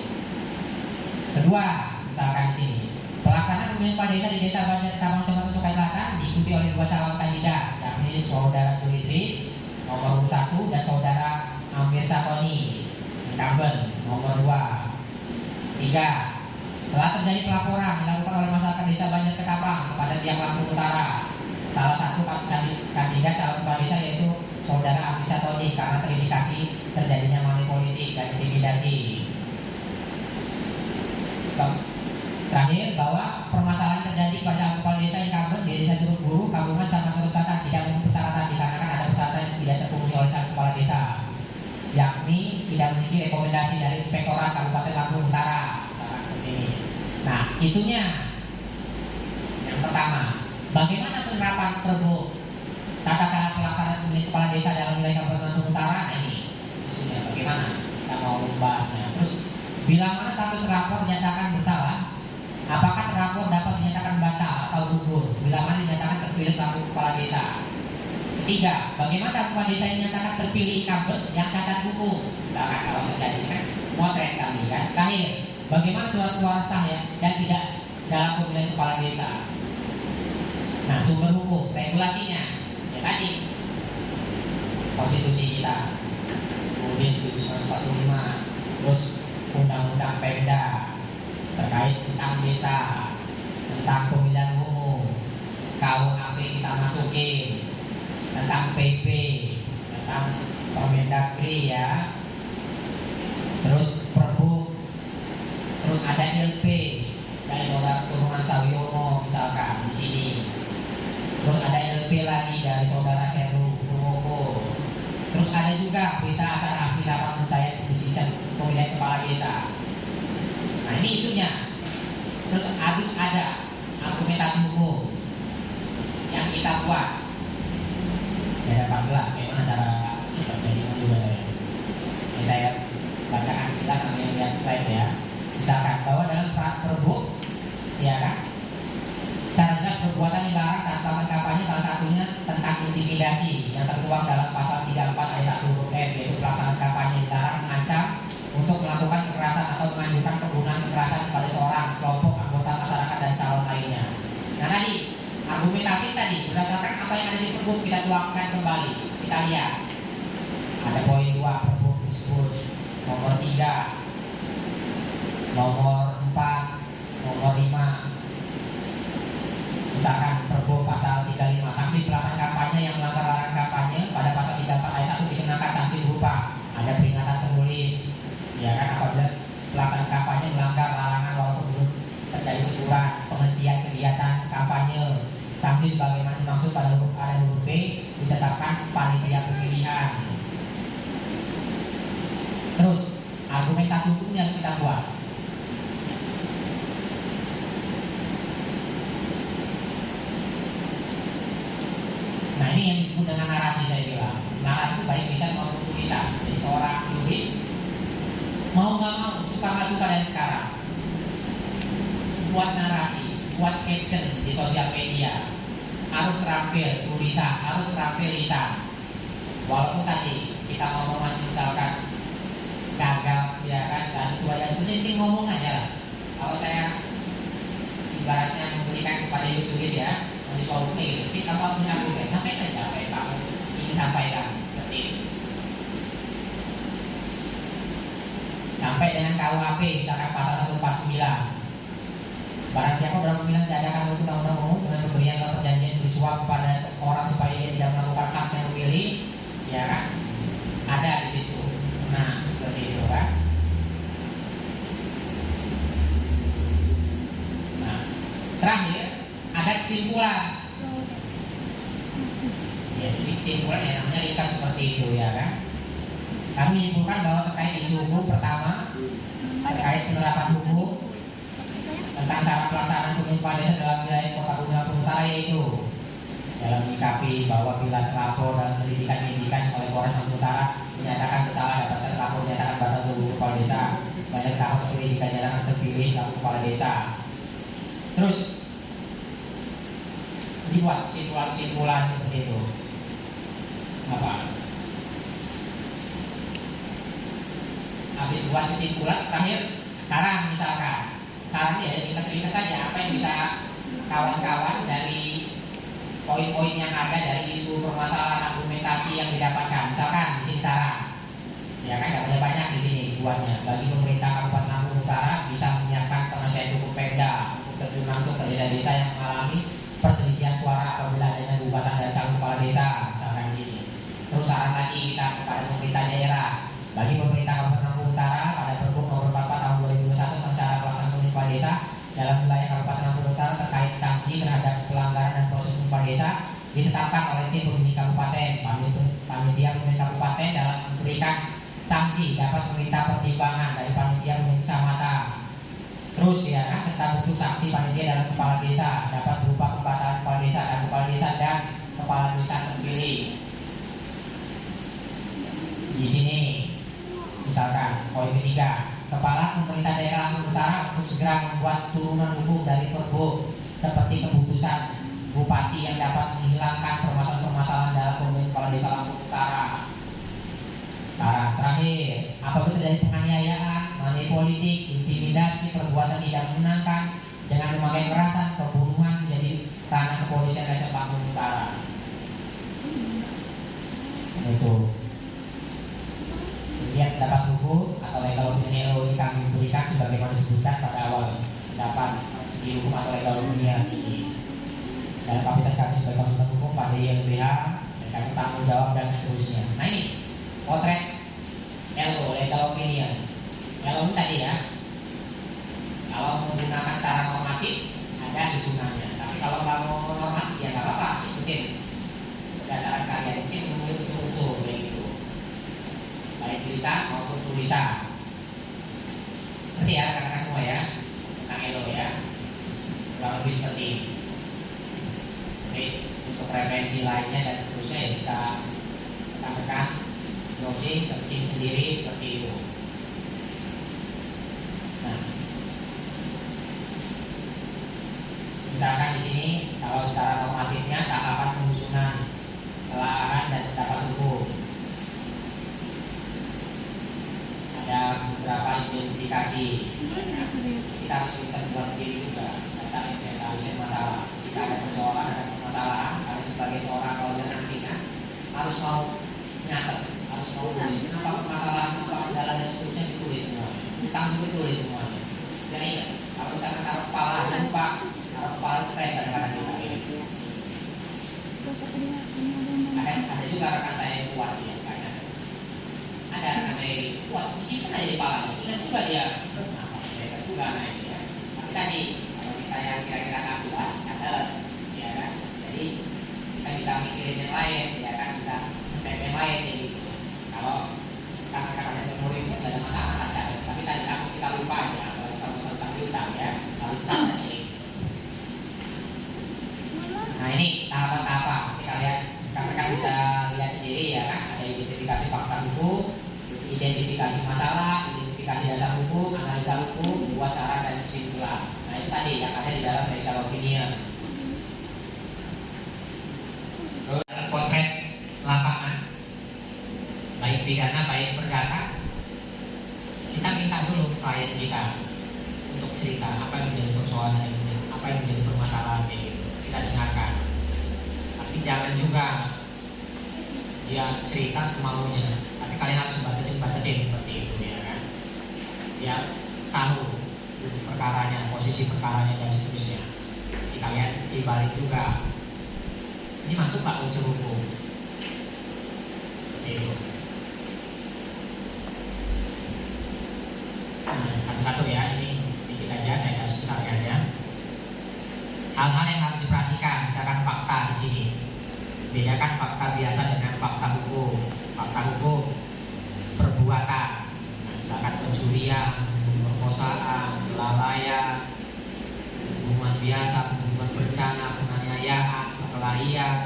Kedua, misalkan di sini, pelaksanaan pemilihan kepala desa di Desa Banjar Ketapang, Kecamatan Sungkai Selatan diikuti oleh dua calon kandidat, yakni saudara Juli Idris nomor 1 dan saudara Amir Satoni incumbent nomor 2. 3. Telah terjadi pelaporan dilakukan oleh masyarakat Desa Banjar Ketapang kepada Tiang Lampung Utara salah satu kandidat calon kepala desa yaitu saudara Amir Satoni karena terindikasi terjadinya money politik dan intimidasi. Terakhir, bahwa permasalahan terjadi pada kepala desa incumbent di Desa Curug Buru, Kabupaten Kecamatan Selatan tidak memenuhi persyaratan dikarenakan ada persyaratan yang tidak terpenuhi oleh sang kepala desa, yakni tidak memiliki rekomendasi dari Inspektorat Kabupaten Lampung Utara. Nah, isunya yang pertama, bagaimana penerapan Perbu tata cara pelaksanaan pemilihan kepala desa dalam wilayah Kabupaten Lampung Utara? Nah, ini isunya bagaimana kita mau membahasnya. Terus, bila mana satu terlapor dinyatakan bersalah, apakah terlapor dapat dinyatakan batal atau gugur bila mana dinyatakan terpilih selaku kepala desa? Ketiga, bagaimana kepala desa yang dinyatakan terpilih incumbent yang cacat hukum? Misalkan kalau terjadi kan motret kami kan. Terakhir, bagaimana suara-suara sah ya dan tidak dalam pemilihan kepala desa? Nah, sumber hukum, regulasinya ya tadi konstitusi kita, kemudian 1945, terus undang-undang Pemda terkait tentang desa, tentang pemilihan umum, KUHP kita masukin, tentang PP, tentang Permendagri ya, terus Perbu, terus ada LP dari saudara Turunan Sawiono misalkan di sini, terus ada LP lagi dari saudara Heru Purwoko, terus ada juga berita acara aksi rapat saya di sini pemilihan kepala desa. Nah ini isunya. Terus harus ada argumentasi hukum yang kita buat. Ya ada 14, bagaimana cara terjadi juga ya. Ini saya bacakan sekilas sampai yang lihat slide ya. Misalkan bahwa dalam Perbu, ya kan, secara jelas perbuatan yang dilarang saat melakukan kampanye salah satunya tentang intimidasi yang tertuang dalam pasal 34 ayat 1 huruf F, yaitu pelaksanaan kampanye dilarang mengancam untuk melakukan kekerasan atau menganjurkan penggunaan kekerasan kepada seorang, kelompok, anggota masyarakat dan calon lainnya. Nah tadi argumentasi tadi berdasarkan apa yang ada di Perbu kita tuangkan kembali. Kita lihat ada poin 2 Perbu disebut, nomor 3, nomor 4, nomor 5. Misalkan Perbu pasal 35, sanksi pelaksanaan kampanye yang melanggar larangan kampanye pada pasal 34 ayat 1 dikenakan sanksi berupa ada peringatan tertulis, ya kan, apabila pelaksanaan kampanye melanggar larangan walaupun belum terjadi kecurangan, penghentian kegiatan kampanye, sanksi sebagaimana dimaksud pada huruf A dan huruf B ditetapkan panitia pemilihan. Terus argumentasi hukum yang kita buat. Nah ini yang disebut dengan narasi, saya bilang. Narasi itu baik bisa maupun tulisan. Jadi seorang tulis mau nggak mau, suka nggak suka dari sekarang, buat narasi, buat caption di sosial media, harus terampil tulisan, harus terampil lisan. Walaupun tadi kita ngomong masih misalkan gagal, ya kan, nggak sesuai dan penting ngomong aja lah. Kalau saya ibaratnya memberikan kepada ibu tulis ya, masih ngomong gitu, kita mau punya argumen, sampaikan aja apa yang kamu ingin sampaikan seperti ini. Sampai dengan KUHP misalkan pasal 149, barang siapa dalam pemilihan diadakan untuk undang-undang umum dengan pemberian atau perjanjian bersuap kepada orang supaya dia tidak melakukan hak yang memilih ya kan? Ada di situ. Nah, seperti itu kan. Nah, terakhir ada kesimpulan. Ya, jadi kesimpulan yang namanya ringkas seperti itu ya kan. Kami menyimpulkan bahwa terkait isu hukum pertama, terkait penerapan hukum tentang cara pelaksanaan pemilu kepala desa dalam wilayah Kota Bumi Lampung Utara, yaitu dalam menyikapi bahwa bila terlapor dalam pendidikan oleh Polres Lampung Utara menyatakan bersalah, dapat terlapor menyatakan batal seluruh kepala desa, banyak tahun pendidikan nyatakan terpilih selaku kepala desa. Terus dibuat kesimpulan seperti itu. Apa? Habis buat kesimpulan, terakhir saran, misalkan saran ya ringkas-ringkas saja apa yang bisa kawan-kawan dari poin-poin yang ada dari isu permasalahan argumentasi yang didapatkan. Misalkan di sini saran, ya kan nggak banyak di sini buatnya. Bagi pemerintah Kabupaten Lampung Utara bisa menyiapkan penasihat hukum Pemda untuk terjun langsung ke desa-desa yang mengalami perselisihan suara apabila adanya gugatan dari calon kepala desa, misalkan di sini. Terus saran lagi kita kepada pemerintah daerah, bagi pemerintah Kabupaten Lampung Utara pada Pergub Nomor 44 Tahun 2021 tentang cara pelaksanaan pemilu kepala desa dalam wilayah Kabupaten Lampung Utara terkait sanksi terhadap pelanggaran dan proses pemilu kepala desa ditetapkan oleh tim pemilih kabupaten. Panitia pemilih kabupaten dalam memberikan sanksi dapat meminta pertimbangan dari panitia pemilih kecamatan. Terus ya kan, serta bentuk sanksi panitia dalam kepala desa dapat berupa kebataan kepala desa dan kepala desa dan kepala desa terpilih. Di sini misalkan poin ketiga, kepala pemerintah daerah Lampung Utara untuk segera membuat turunan hukum dari Pergub seperti keputusan bupati yang dapat menghilangkan permasalahan-permasalahan dalam pemilihan kepala desa Lampung Utara. Nah, terakhir, apabila terjadi penganiayaan, money politik, intimidasi, perbuatan tidak menyenangkan dengan memakai kekerasan, pembunuhan menjadi ranah kepolisian daerah Lampung Utara. Itu. Kemudian pendapat hukum atau legal opinion LOI kami berikan sebagaimana disebutkan pada awal pendapat segi hukum atau legal opinion ini. Dalam kapasitas kami sebagai konsultan hukum pada YLBH dan kami tanggung jawab dan seterusnya. Nah ini potret LO, legal opinion. LO ini tadi ya, kalau menggunakan secara normatif ada susunannya, tapi kalau nggak mau normatif ya nggak apa-apa, ikutin berdasarkan kalian, mungkin menurut unsur kayak gitu, baik tulisan maupun tulisan. Seperti ya rekan-rekan semua ya tentang LO ya, kurang lebih seperti ini. Jadi untuk referensi lainnya dan seterusnya ya bisa rekan-rekan browsing, searching sendiri seperti itu. Nah, misalkan di sini kalau secara normatifnya tahapan penyusunan telaah dan pendapat hukum, ada beberapa identifikasi. Kita harus bisa buat sendiri juga tentang inventarisir masalah. Jika ada persoalan, ada permasalahan, harus sebagai seorang kalau nantinya harus mau nyatet, harus mau tulis apa permasalahan, apa kendala dan seterusnya, ditulis semuanya. Ditanggung ditulis semuanya. Jadi kalau misalkan taruh kepala lupa, taruh kepala stres kadang-kadang kita ini. Ada juga rekan saya yang kuat ya, kayaknya. Ada rekan saya yang kuat, disimpan aja di kepala. Ingat juga dia, saya juga naik ya. Tapi tadi kalau kita yang kira-kira nggak kuat, catat, ya kan. Jadi kita bisa mikirin yang lain, ya kan, bisa nge-save yang lain jadi. Kalau kakak-kakaknya memori itu nggak ada masalah, ada. Tapi tadi kita lupa ya, kalau kita mau tentang utang ya, harus tahu ini. Nah ini tahapan-tahapan, kita lihat, kakak bisa lihat sendiri ya kan, ada identifikasi fakta hukum, identifikasi masalah, identifikasi dasar hukum, analisa hukum, buat cara dan kesimpulan. Nah itu tadi yang ada di dalam legal opinion. Terus potret lapangan, baik pidana, baik perdata. Kita minta dulu klien kita untuk cerita apa yang menjadi persoalan ini, apa yang menjadi permasalahan ini. Kita dengarkan. Tapi jangan juga dia cerita semaunya. Tapi kalian harus batasin seperti itu ya kan. Dia tahu perkaranya, posisi perkaranya dan seterusnya. Jadi kalian dibalik juga. Ini masuk pak unsur hukum. itu. Nah, satu-satu ya, ini dikit aja, saya kasih besarnya aja. Hal-hal yang harus diperhatikan, misalkan fakta di sini. Bedakan fakta biasa dengan fakta hukum. Fakta hukum perbuatan, nah, misalkan pencurian, pemerkosaan, kelalaian, pembunuhan biasa, pembunuhan berencana, penganiayaan, perkelahian.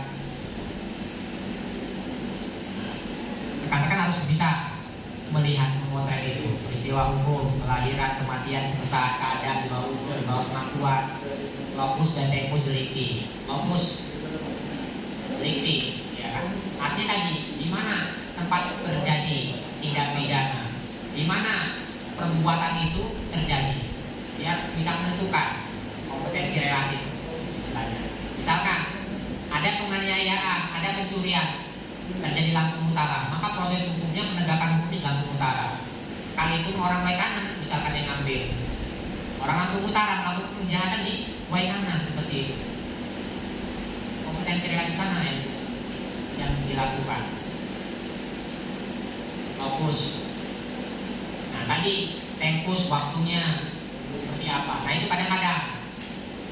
Rekan-rekan harus bisa melihat, memotret itu peristiwa hukum, kelahiran, kematian, pengesahan, keadaan, di bawah umur, di bawah pengakuan, lokus dan tempus delicti. Lokus delicti, ya kan? Artinya tadi di mana tempat terjadi tindak pidana, di mana perbuatan itu terjadi, ya bisa menentukan kompetensi relatif istilahnya. Misalkan ada penganiayaan, ada pencurian terjadi Lampung Utara, maka proses hukumnya menegakkan hukum di Lampung Utara. Sekalipun orang Waikanan misalkan yang ngambil, orang Lampung Utara melakukan kejahatan di Waikanan seperti itu. Kompetensi relatif sana yang dilakukan. Lokus. Nah tadi tempus waktunya seperti apa. Nah itu kadang-kadang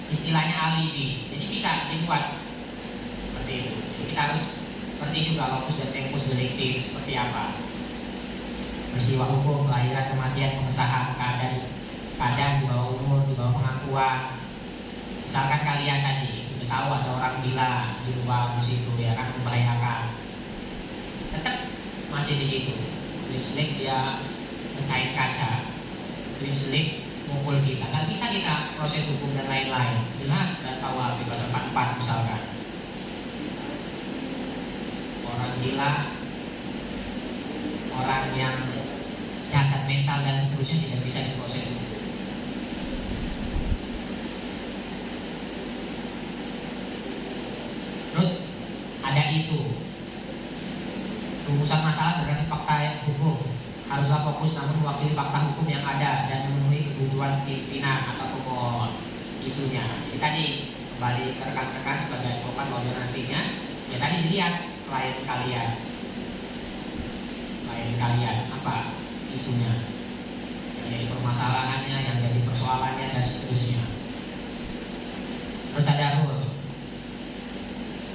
istilahnya alibi. Jadi bisa dibuat seperti itu. Jadi kita harus seperti juga lokus dan tempus delicti seperti apa. Peristiwa hukum, kelahiran, kematian, pengesahan, keadaan di bawah umur, di bawah pengakuan. Misalkan kalian tadi udah tahu ada orang gila di ruang di situ, ya kan, membahayakan, tetap masih di situ. Selip-selip dia mencair kaca, selip-selip mukul kita, nggak bisa kita proses hukum dan lain-lain. Jelas dan KUHP pasal 44 misalkan. Orang gila, orang yang cacat mental dan seterusnya tidak bisa diproses hukum. Terus ada isu rumusan masalah berdasarkan fakta hukum, haruslah fokus namun mewakili fakta hukum yang ada dan memenuhi kebutuhan pimpinan atau pemohon isunya. Jadi tadi kembali ke rekan-rekan sebagai advokat lawyer nantinya, ya tadi dilihat klien kalian apa isunya, yang jadi permasalahannya, yang jadi persoalannya dan seterusnya. Terus ada rule,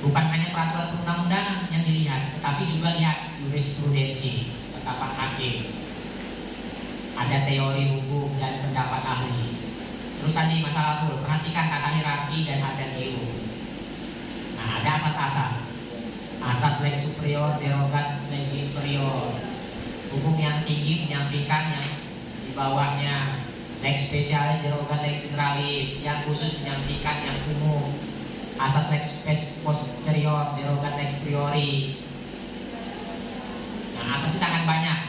bukan hanya peraturan perundang-undangan yang dilihat, tetapi juga lihat jurisprudensi, ketetapan hakim, ada teori hukum dan pendapat ahli. Terus tadi masalah rule, perhatikan tata hierarki dan adat EU. Nah ada asas-asas, asas lex superior, derogat lex inferior. Hukum yang tinggi menyampaikan yang di bawahnya, lex spesialis, derogat lex generalis, yang khusus menyampaikan yang umum. Asas lex posterior, derogat lex priori. Nah, asas itu sangat banyak.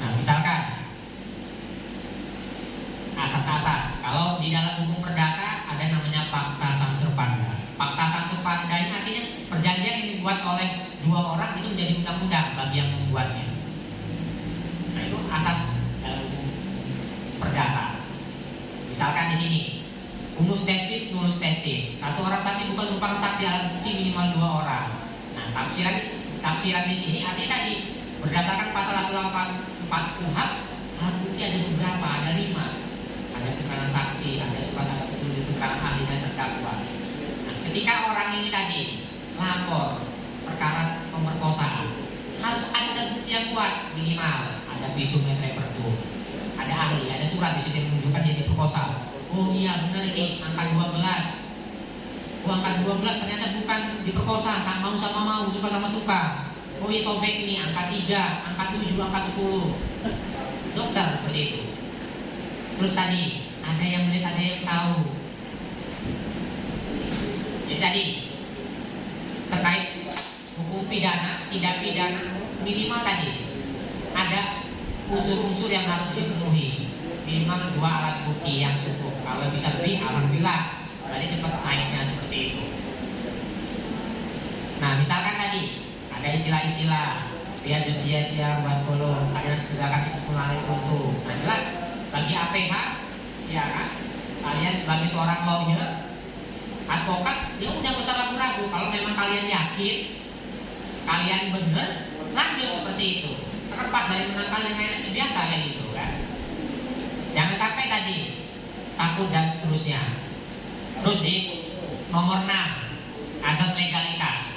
Nah, misalkan asas-asas, kalau di dalam hukum perdata ada namanya fakta samserpanda. Fakta samserpanda ini artinya perjanjian yang dibuat oleh dua orang itu menjadi undang-undang bagi yang membuatnya. Nah itu asas dalam hukum perdata. Misalkan di sini, humus testis, nulus testis. Satu orang saksi bukan merupakan saksi alat bukti minimal dua orang. Nah tafsiran di sini artinya tadi berdasarkan pasal 184 KUHP, alat bukti ada beberapa, ada 5. Ada keterangan saksi, ada surat, ada petunjuk keterangan ahli dan terdakwa. Nah, ketika orang ini tadi lapor perkara pemerkosaan, harus ada bukti yang kuat, minimal ada visum et repertum, ada ahli, ada surat di situ yang menunjukkan dia diperkosa. Oh iya benar ini angka 12. Oh angka 12 ternyata bukan diperkosa, mau sama mau, suka sama suka. Oh iya sobek ini angka 3, angka 7, angka 10. Dokter seperti itu. Terus tadi ada yang melihat, ada yang tahu. Jadi tadi terkait hukum pidana, tindak pidana, minimal tadi ada unsur-unsur yang harus dipenuhi. Minimal 2 alat bukti yang cukup. Kalau bisa lebih, alhamdulillah. Tadi cepat naiknya seperti itu. Nah, misalkan tadi ada istilah-istilah dia siang buat kolom, kalian sudah akan bisa mengalami untung. Nah jelas bagi APH, ya kan, kalian sebagai seorang lawyer, advokat, dia udah gak usah ragu-ragu. Kalau memang kalian yakin, kalian benar, lanjut seperti itu. Terlepas dari menang kalian itu biasa kayak gitu kan. Jangan sampai tadi takut dan seterusnya. Terus di nomor 6, asas legalitas.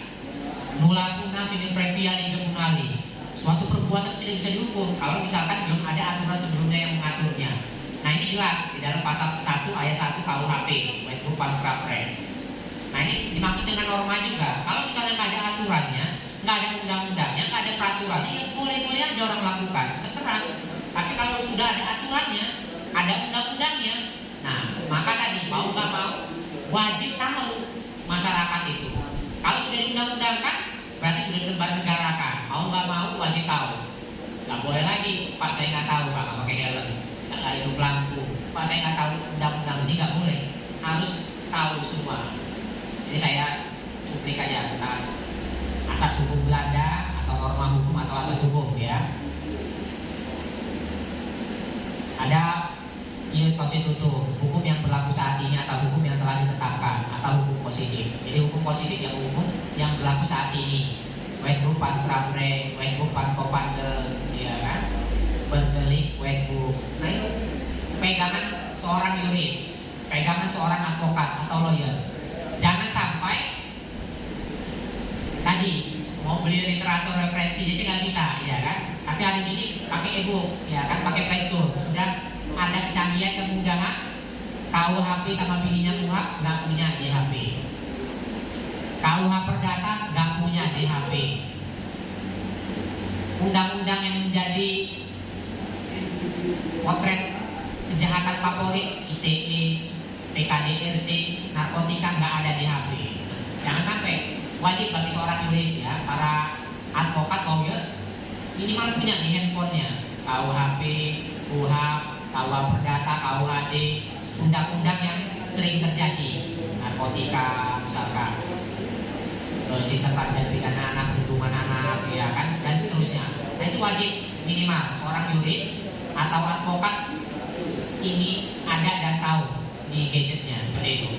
Nulla punna sine previa lege punali. Suatu perbuatan tidak bisa dihukum kalau misalkan belum ada aturan sebelumnya yang mengaturnya. Nah ini jelas di dalam pasal 1 ayat 1 KUHP, Wetbook Pasrapre. Nah ini dimaksud dengan norma juga. Kalau misalnya nggak ada aturannya, nggak ada undang-undangnya, nggak ada peraturannya, ya boleh-boleh aja orang lakukan, terserah. Tapi kalau sudah ada aturannya, ada undang-undangnya, nah maka tadi mau nggak mau wajib tahu masyarakat itu. Kalau sudah diundang-undangkan, berarti sudah dilembar negarakan. Mau nggak mau wajib tahu. Nggak boleh lagi, Pak saya nggak tahu Pak, nggak pakai helm, nggak hidup lampu. Pak saya nggak tahu undang-undang ini, nggak boleh. Harus tahu semua. Jadi saya publik aja tentang asas hukum Belanda atau norma hukum atau asas hukum ya. Ada ius constitutum, hukum yang berlaku saat ini atau hukum yang telah ditetapkan atau hukum positif. Jadi hukum positif yang hukum yang berlaku saat ini. Wetbook Pasrapre, Wetbook Pankopande, ya kan? Berdelik Wetbook. Nah itu pegangan seorang yuris, pegangan seorang advokat atau lawyer. Jangan sampai tadi mau beli literatur referensi jadi nggak bisa, ya kan? Tapi hari ini pakai e-book, ya kan? Pakai Play Store. Sudah ada kecanggihan kemudahan. Tahu HP sama bininya kuat, nggak punya di HP. KUH Perdata nggak punya di HP. Undang-undang yang menjadi potret kejahatan favorit ITE, PKDRT, narkotika nggak ada di HP. Jangan sampai. Wajib bagi seorang yuris ya, para advokat lawyer minimal punya di handphonenya KUHP, KUHP, KUH Perdata, KUHD, undang-undang yang sering terjadi, narkotika misalkan, sistem peradilan pidana anak, perlindungan anak, ya kan, dan seterusnya. Nah itu wajib minimal seorang yuris atau advokat ini ada dan tahu di gadgetnya seperti itu.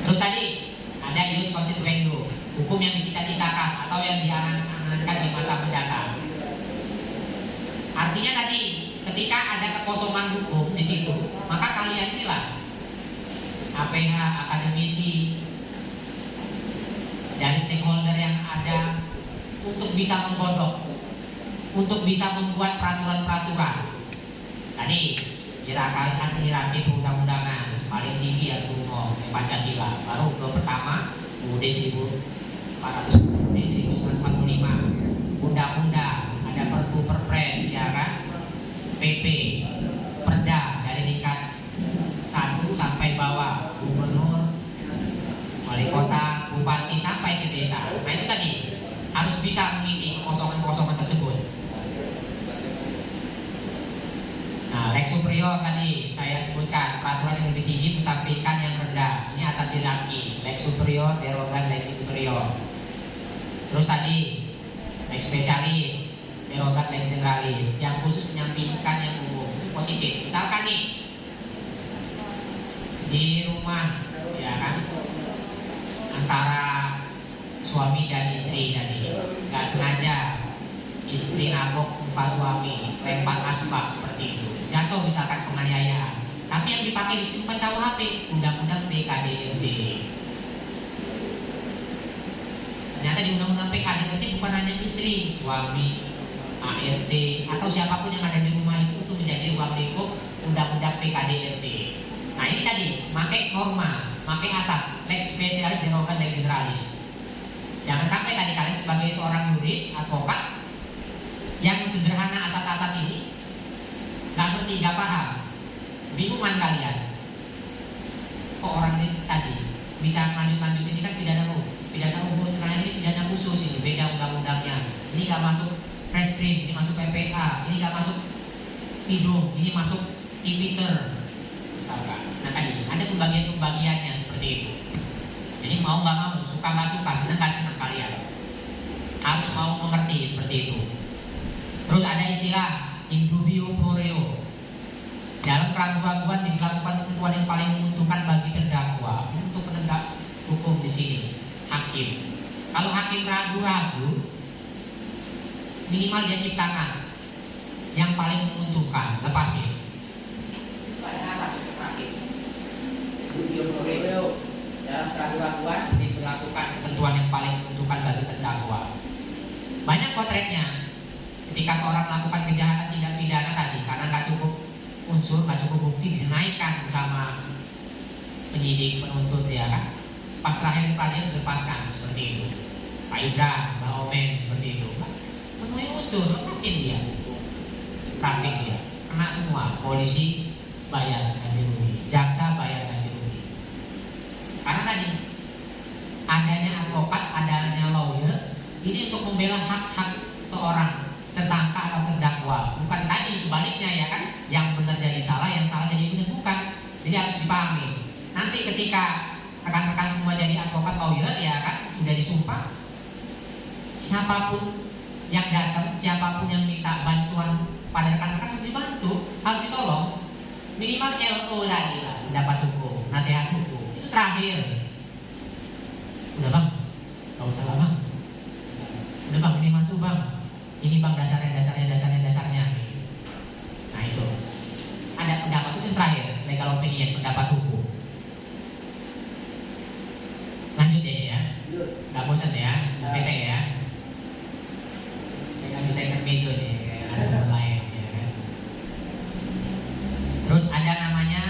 Terus tadi ada ius constituendo, hukum yang dicita-citakan atau yang diangan-angankan di masa mendatang. Artinya tadi ketika ada kekosongan hukum di situ, maka kalian inilah APH, akademisi, dan stakeholder yang ada untuk bisa menggodok, untuk bisa membuat peraturan-peraturan. Tadi hierarki perundang-undangan paling tinggi ya UNO, Pancasila. Baru ke pertama UUD 1945, undang-undang, ada Perpu Perpres, ya kan, PP, Perda dari tingkat 1 sampai bawah, gubernur, wali kota, bupati sampai ke desa. Nah itu tadi harus bisa mengisi kekosongan-kekosongan tersebut. Nah, lex superior tadi saya sebutkan, peraturan yang lebih tinggi kesampingkan yang rendah. Ini atas hierarki, lex superior, derogan lex superior. Terus tadi lex spesialis, derogan lex generalis, yang khusus menyampingkan yang umum. Positif. Misalkan nih di rumah, ya kan, antara suami dan istri tadi, nggak sengaja istri nabok muka suami, lempar asbak seperti itu, jatuh misalkan penganiayaan. Tapi yang dipakai di situ bukan KUHP, undang-undang PKDRT. Ternyata di undang-undang PKDRT bukan hanya istri, suami, ART, atau siapapun yang ada di rumah itu menjadi ruang lingkup undang-undang PKDRT. Nah ini tadi, pakai norma, pakai asas, lex spesialis, derogan, lex generalis. Jangan sampai tadi kalian sebagai seorang yuris, advokat, yang sederhana asas-asas ini nggak ngerti, nggak paham, bingungan kalian. Kok orang ini tadi bisa lanjut ini kan pidana umum, ternyata ini pidana khusus, ini beda undang-undangnya. Ini nggak masuk reskrim, ini masuk PPA, ini nggak masuk hidung, ini masuk ipiter, misalkan. Nah tadi ada pembagian-pembagiannya seperti itu. Jadi mau nggak mau, suka nggak suka, senang nggak senang kalian. harus mau mengerti seperti itu. Terus ada istilah in dubio pro reo. Dalam keraguan-keraguan dilakukan ketentuan yang paling menguntungkan bagi terdakwa. Untuk penegak hukum di sini hakim. Kalau hakim ragu-ragu, minimal dia ciptakan yang paling menguntungkan, lepasin. Itu ada asas untuk hakim. Dubio pro reo. Dalam keraguan-keraguan diberlakukan ketentuan yang paling menguntungkan bagi terdakwa. Banyak potretnya. Ketika seorang melakukan kejahatan tindak pidana tadi, karena nggak cukup unsur, nggak cukup bukti, dinaikkan bersama penyidik, penuntut, ya kan. Pas terakhir peradilan dilepaskan seperti itu. Pak Idra, Mbak Omen seperti itu. Penuhi unsur, lepasin dia. Trafik dia, kena semua. Polisi bayar ganti rugi, jaksa bayar ganti rugi. Karena tadi adanya advokat, adanya lawyer, ini untuk membela hak-hak seorang tersangka atau terdakwa, bukan tadi sebaliknya, ya kan, yang benar jadi salah, yang salah jadi benar, bukan. Jadi harus dipahami. Nanti ketika rekan-rekan semua jadi advokat lawyer, ya kan, sudah disumpah, siapapun yang datang, siapapun yang minta bantuan pada rekan-rekan harus dibantu, harus ditolong. Minimal LO lagi lah, pendapat hukum, nasihat hukum, itu terakhir. Udah bang, gak usah lah bang. Udah bang, ini masuk bang. Ini bang dasarnya. Nah itu. Ada pendapat itu yang terakhir, legal opinion, pendapat hukum. Lanjut ya, nggak bosan ya, PT ya. Nggak bisa intermezzo nih, ada yang lain. Ya kan? Terus ada namanya,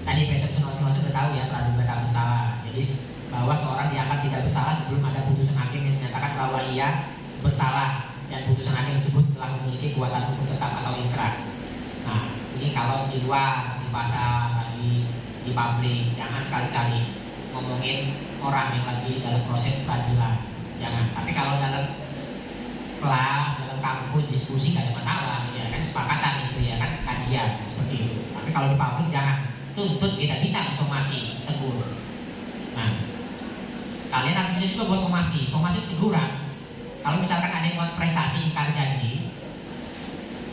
tadi presumption of innocence sudah tahu ya, praduga tak bersalah. Jadi bahwa seorang dianggap tidak bersalah sebelum ada putusan hakim yang menyatakan bahwa ia bersalah, dan putusan hakim tersebut telah memiliki kuatan hukum tetap atau ingkrah. Nah, ini kalau di luar, di pasar, lagi di publik, jangan sekali-sekali ngomongin orang yang lagi dalam proses peradilan, jangan. Tapi kalau dalam kelas, dalam kampus diskusi nggak ada masalah, ya kan, sepakatan itu, ya kan, kajian seperti itu. Tapi kalau di publik jangan, tuntut kita bisa somasi, tegur. Nah, kalian harus bisa juga buat somasi teguran. Kalau misalkan ada yang buat prestasi ingkar janji,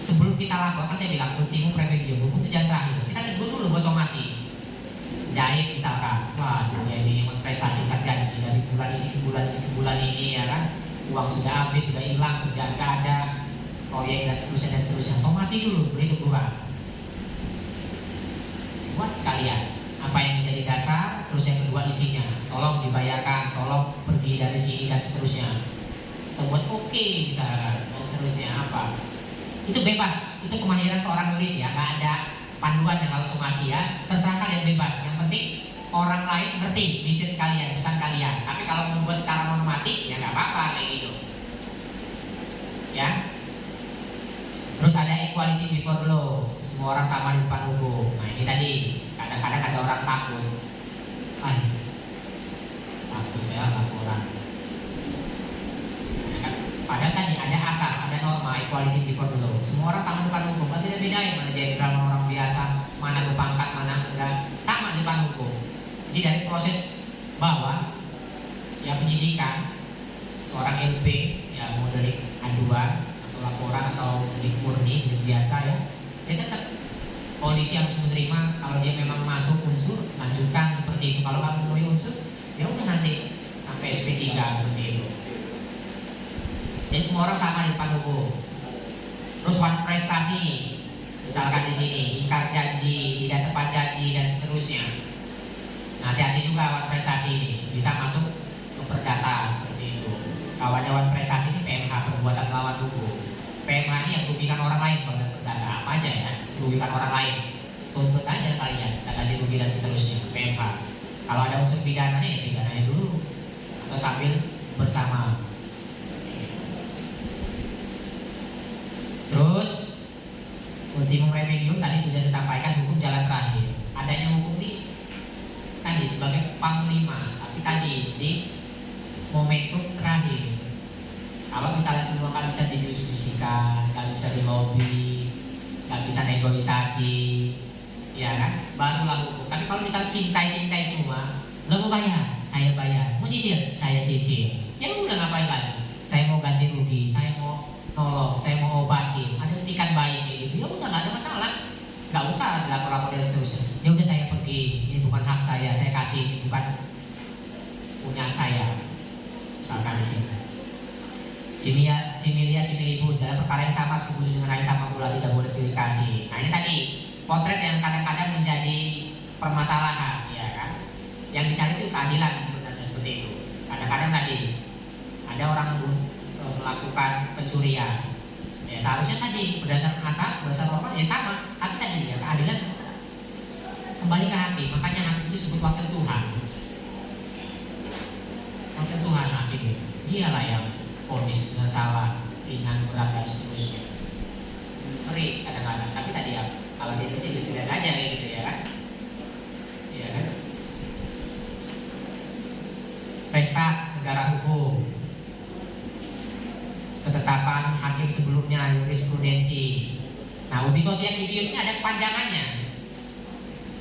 sebelum kita laporkan, saya bilang ultimum prevention, hukum itu jangan terakhir. Kita tegur dulu buat somasi. Jahit misalkan, wah dia ini buat prestasi ingkar janji dari bulan ini ke bulan ini, ya kan, uang sudah habis, sudah hilang, kerjaan nggak ada, proyek dan seterusnya. Somasi dulu, beri teguran. Buat kalian apa yang menjadi dasar, terus yang kedua isinya, tolong dibayarkan, tolong pergi dari sini dan seterusnya. Buat oke misalkan, dan seterusnya apa, itu bebas, itu kemahiran seorang nulis ya, nggak ada panduan yang harus somasi ya, terserah kalian bebas. Yang penting orang lain ngerti vision kalian, pesan kalian. Tapi kalau membuat secara normatif ya nggak apa-apa kayak gitu ya. Terus ada equality before law, semua orang sama di depan hukum. Nah ini tadi kadang-kadang ada orang takut, takut saya laporan. Padahal tadi ada asas, ada norma equality before the law. Semua orang sama di depan hukum. Kan tidak bedain mana jenderal, mana orang biasa, mana berpangkat, mana enggak, sama di depan hukum. Jadi dari proses bawah, ya penyidikan, seorang LP, ya mau dari aduan atau laporan atau delik murni, delik biasa ya, dia tetap polisi harus menerima. Kalau dia memang masuk unsur, lanjutkan seperti itu. Kalau nggak memenuhi unsur, ya udah nanti sampai SP3 seperti itu. Jadi semua orang sama di depan hukum. Terus prestasi, misalkan di sini ingkar janji, tidak tepat janji dan seterusnya. Nah, hati-hati juga prestasi ini bisa masuk ke perdata seperti itu. Kawan-kawan prestasi ini PMH, perbuatan melawan hukum. PMH ini yang merugikan orang lain, kalau perdata apa aja ya, merugikan orang lain. Tuntut aja kalian, ganti rugi dan seterusnya. PMH. Kalau ada unsur pidananya ya pidananya dulu, atau sambil bersama. Terus ultimum remedium tadi sudah disampaikan, hukum jalan terakhir. Adanya hukum ini tadi sebagai panglima, tapi tadi di momentum terakhir. Kalau misalnya semua kan bisa didiskusikan, nggak bisa dilobi, nggak bisa negosiasi, ya kan, barulah hukum. Tapi kalau misal cintai semua, lo mau bayar, saya bayar, mau cicil, saya cicil. Ya udah ngapain lagi? Saya mau rugi, saya mau nolong, saya mau obatin, ada hentikan bayi kayak gitu, ya udah nggak ada masalah, nggak usah lapor-lapor dan seterusnya. Ya udah saya pergi, ini bukan hak saya kasih, ini bukan punya saya, misalkan di sini. Similia similibus, dalam perkara yang sama sembunyi dengan lain sama pula tidak boleh dikasih. Nah ini tadi potret yang kadang-kadang menjadi permasalahan, ya kan? Yang dicari itu keadilan sebenarnya seperti itu. Kadang-kadang tadi ada orang melakukan pencurian, ya seharusnya tadi berdasarkan asas, berdasarkan norma ya sama, tapi tadi ya keadilan kembali ke hati. Makanya hati itu disebut wakil Tuhan. Wakil Tuhan hakim, dialah yang ponis dengan salah, ringan, berat dan seterusnya. Ngeri kadang-kadang, tapi tadi ya kalau dia sih tidak aja kayak gitu ya kan? Iya kan? Pesta negara hukum, ketetapan hakim sebelumnya, jurisprudensi. Nah, ubi socias ibius ini ada kepanjangannya.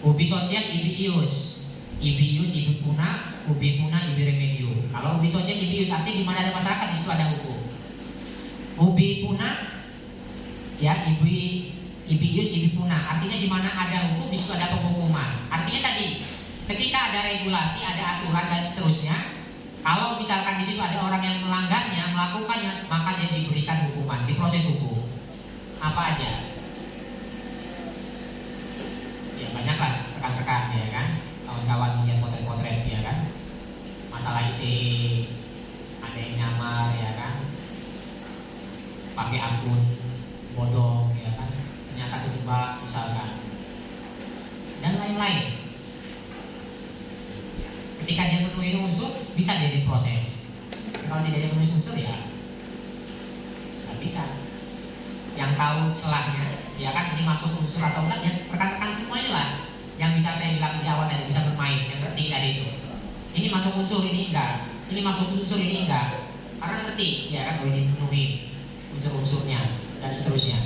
Ubi socias ibius, ibius ibi puna, ubi puna ibi remedium. Kalau ubi socias ibius artinya di mana ada masyarakat di situ ada hukum. Ubi puna, ya ibius ibi puna artinya di mana ada hukum di situ ada penghukuman. Artinya tadi ketika ada regulasi, ada aturan dan seterusnya, kalau misalkan di situ ada orang yang melanggarnya, melakukannya, maka dia diberikan hukuman, diproses hukum. Apa aja? Ya banyaklah rekan-rekan ya kan, kawan-kawan yang potret-potret ya kan. Masalah itu ada yang nyamar ya kan, pakai akun bodong ya kan, ternyata kejebak misalkan, dan lain-lain. Ketika dia memenuhi unsur, bisa dia diproses. Kalau tidak memenuhi unsur ya nggak bisa. Yang tahu celahnya, ya kan ini masuk unsur atau enggak, ya rekan-rekan semua inilah yang bisa saya bilang di awal tadi, bisa bermain, yang ngerti tadi itu. Ini masuk unsur, ini enggak. Ini masuk unsur, ini enggak. Karena ngerti, ya kan, boleh dipenuhi unsur-unsurnya dan seterusnya.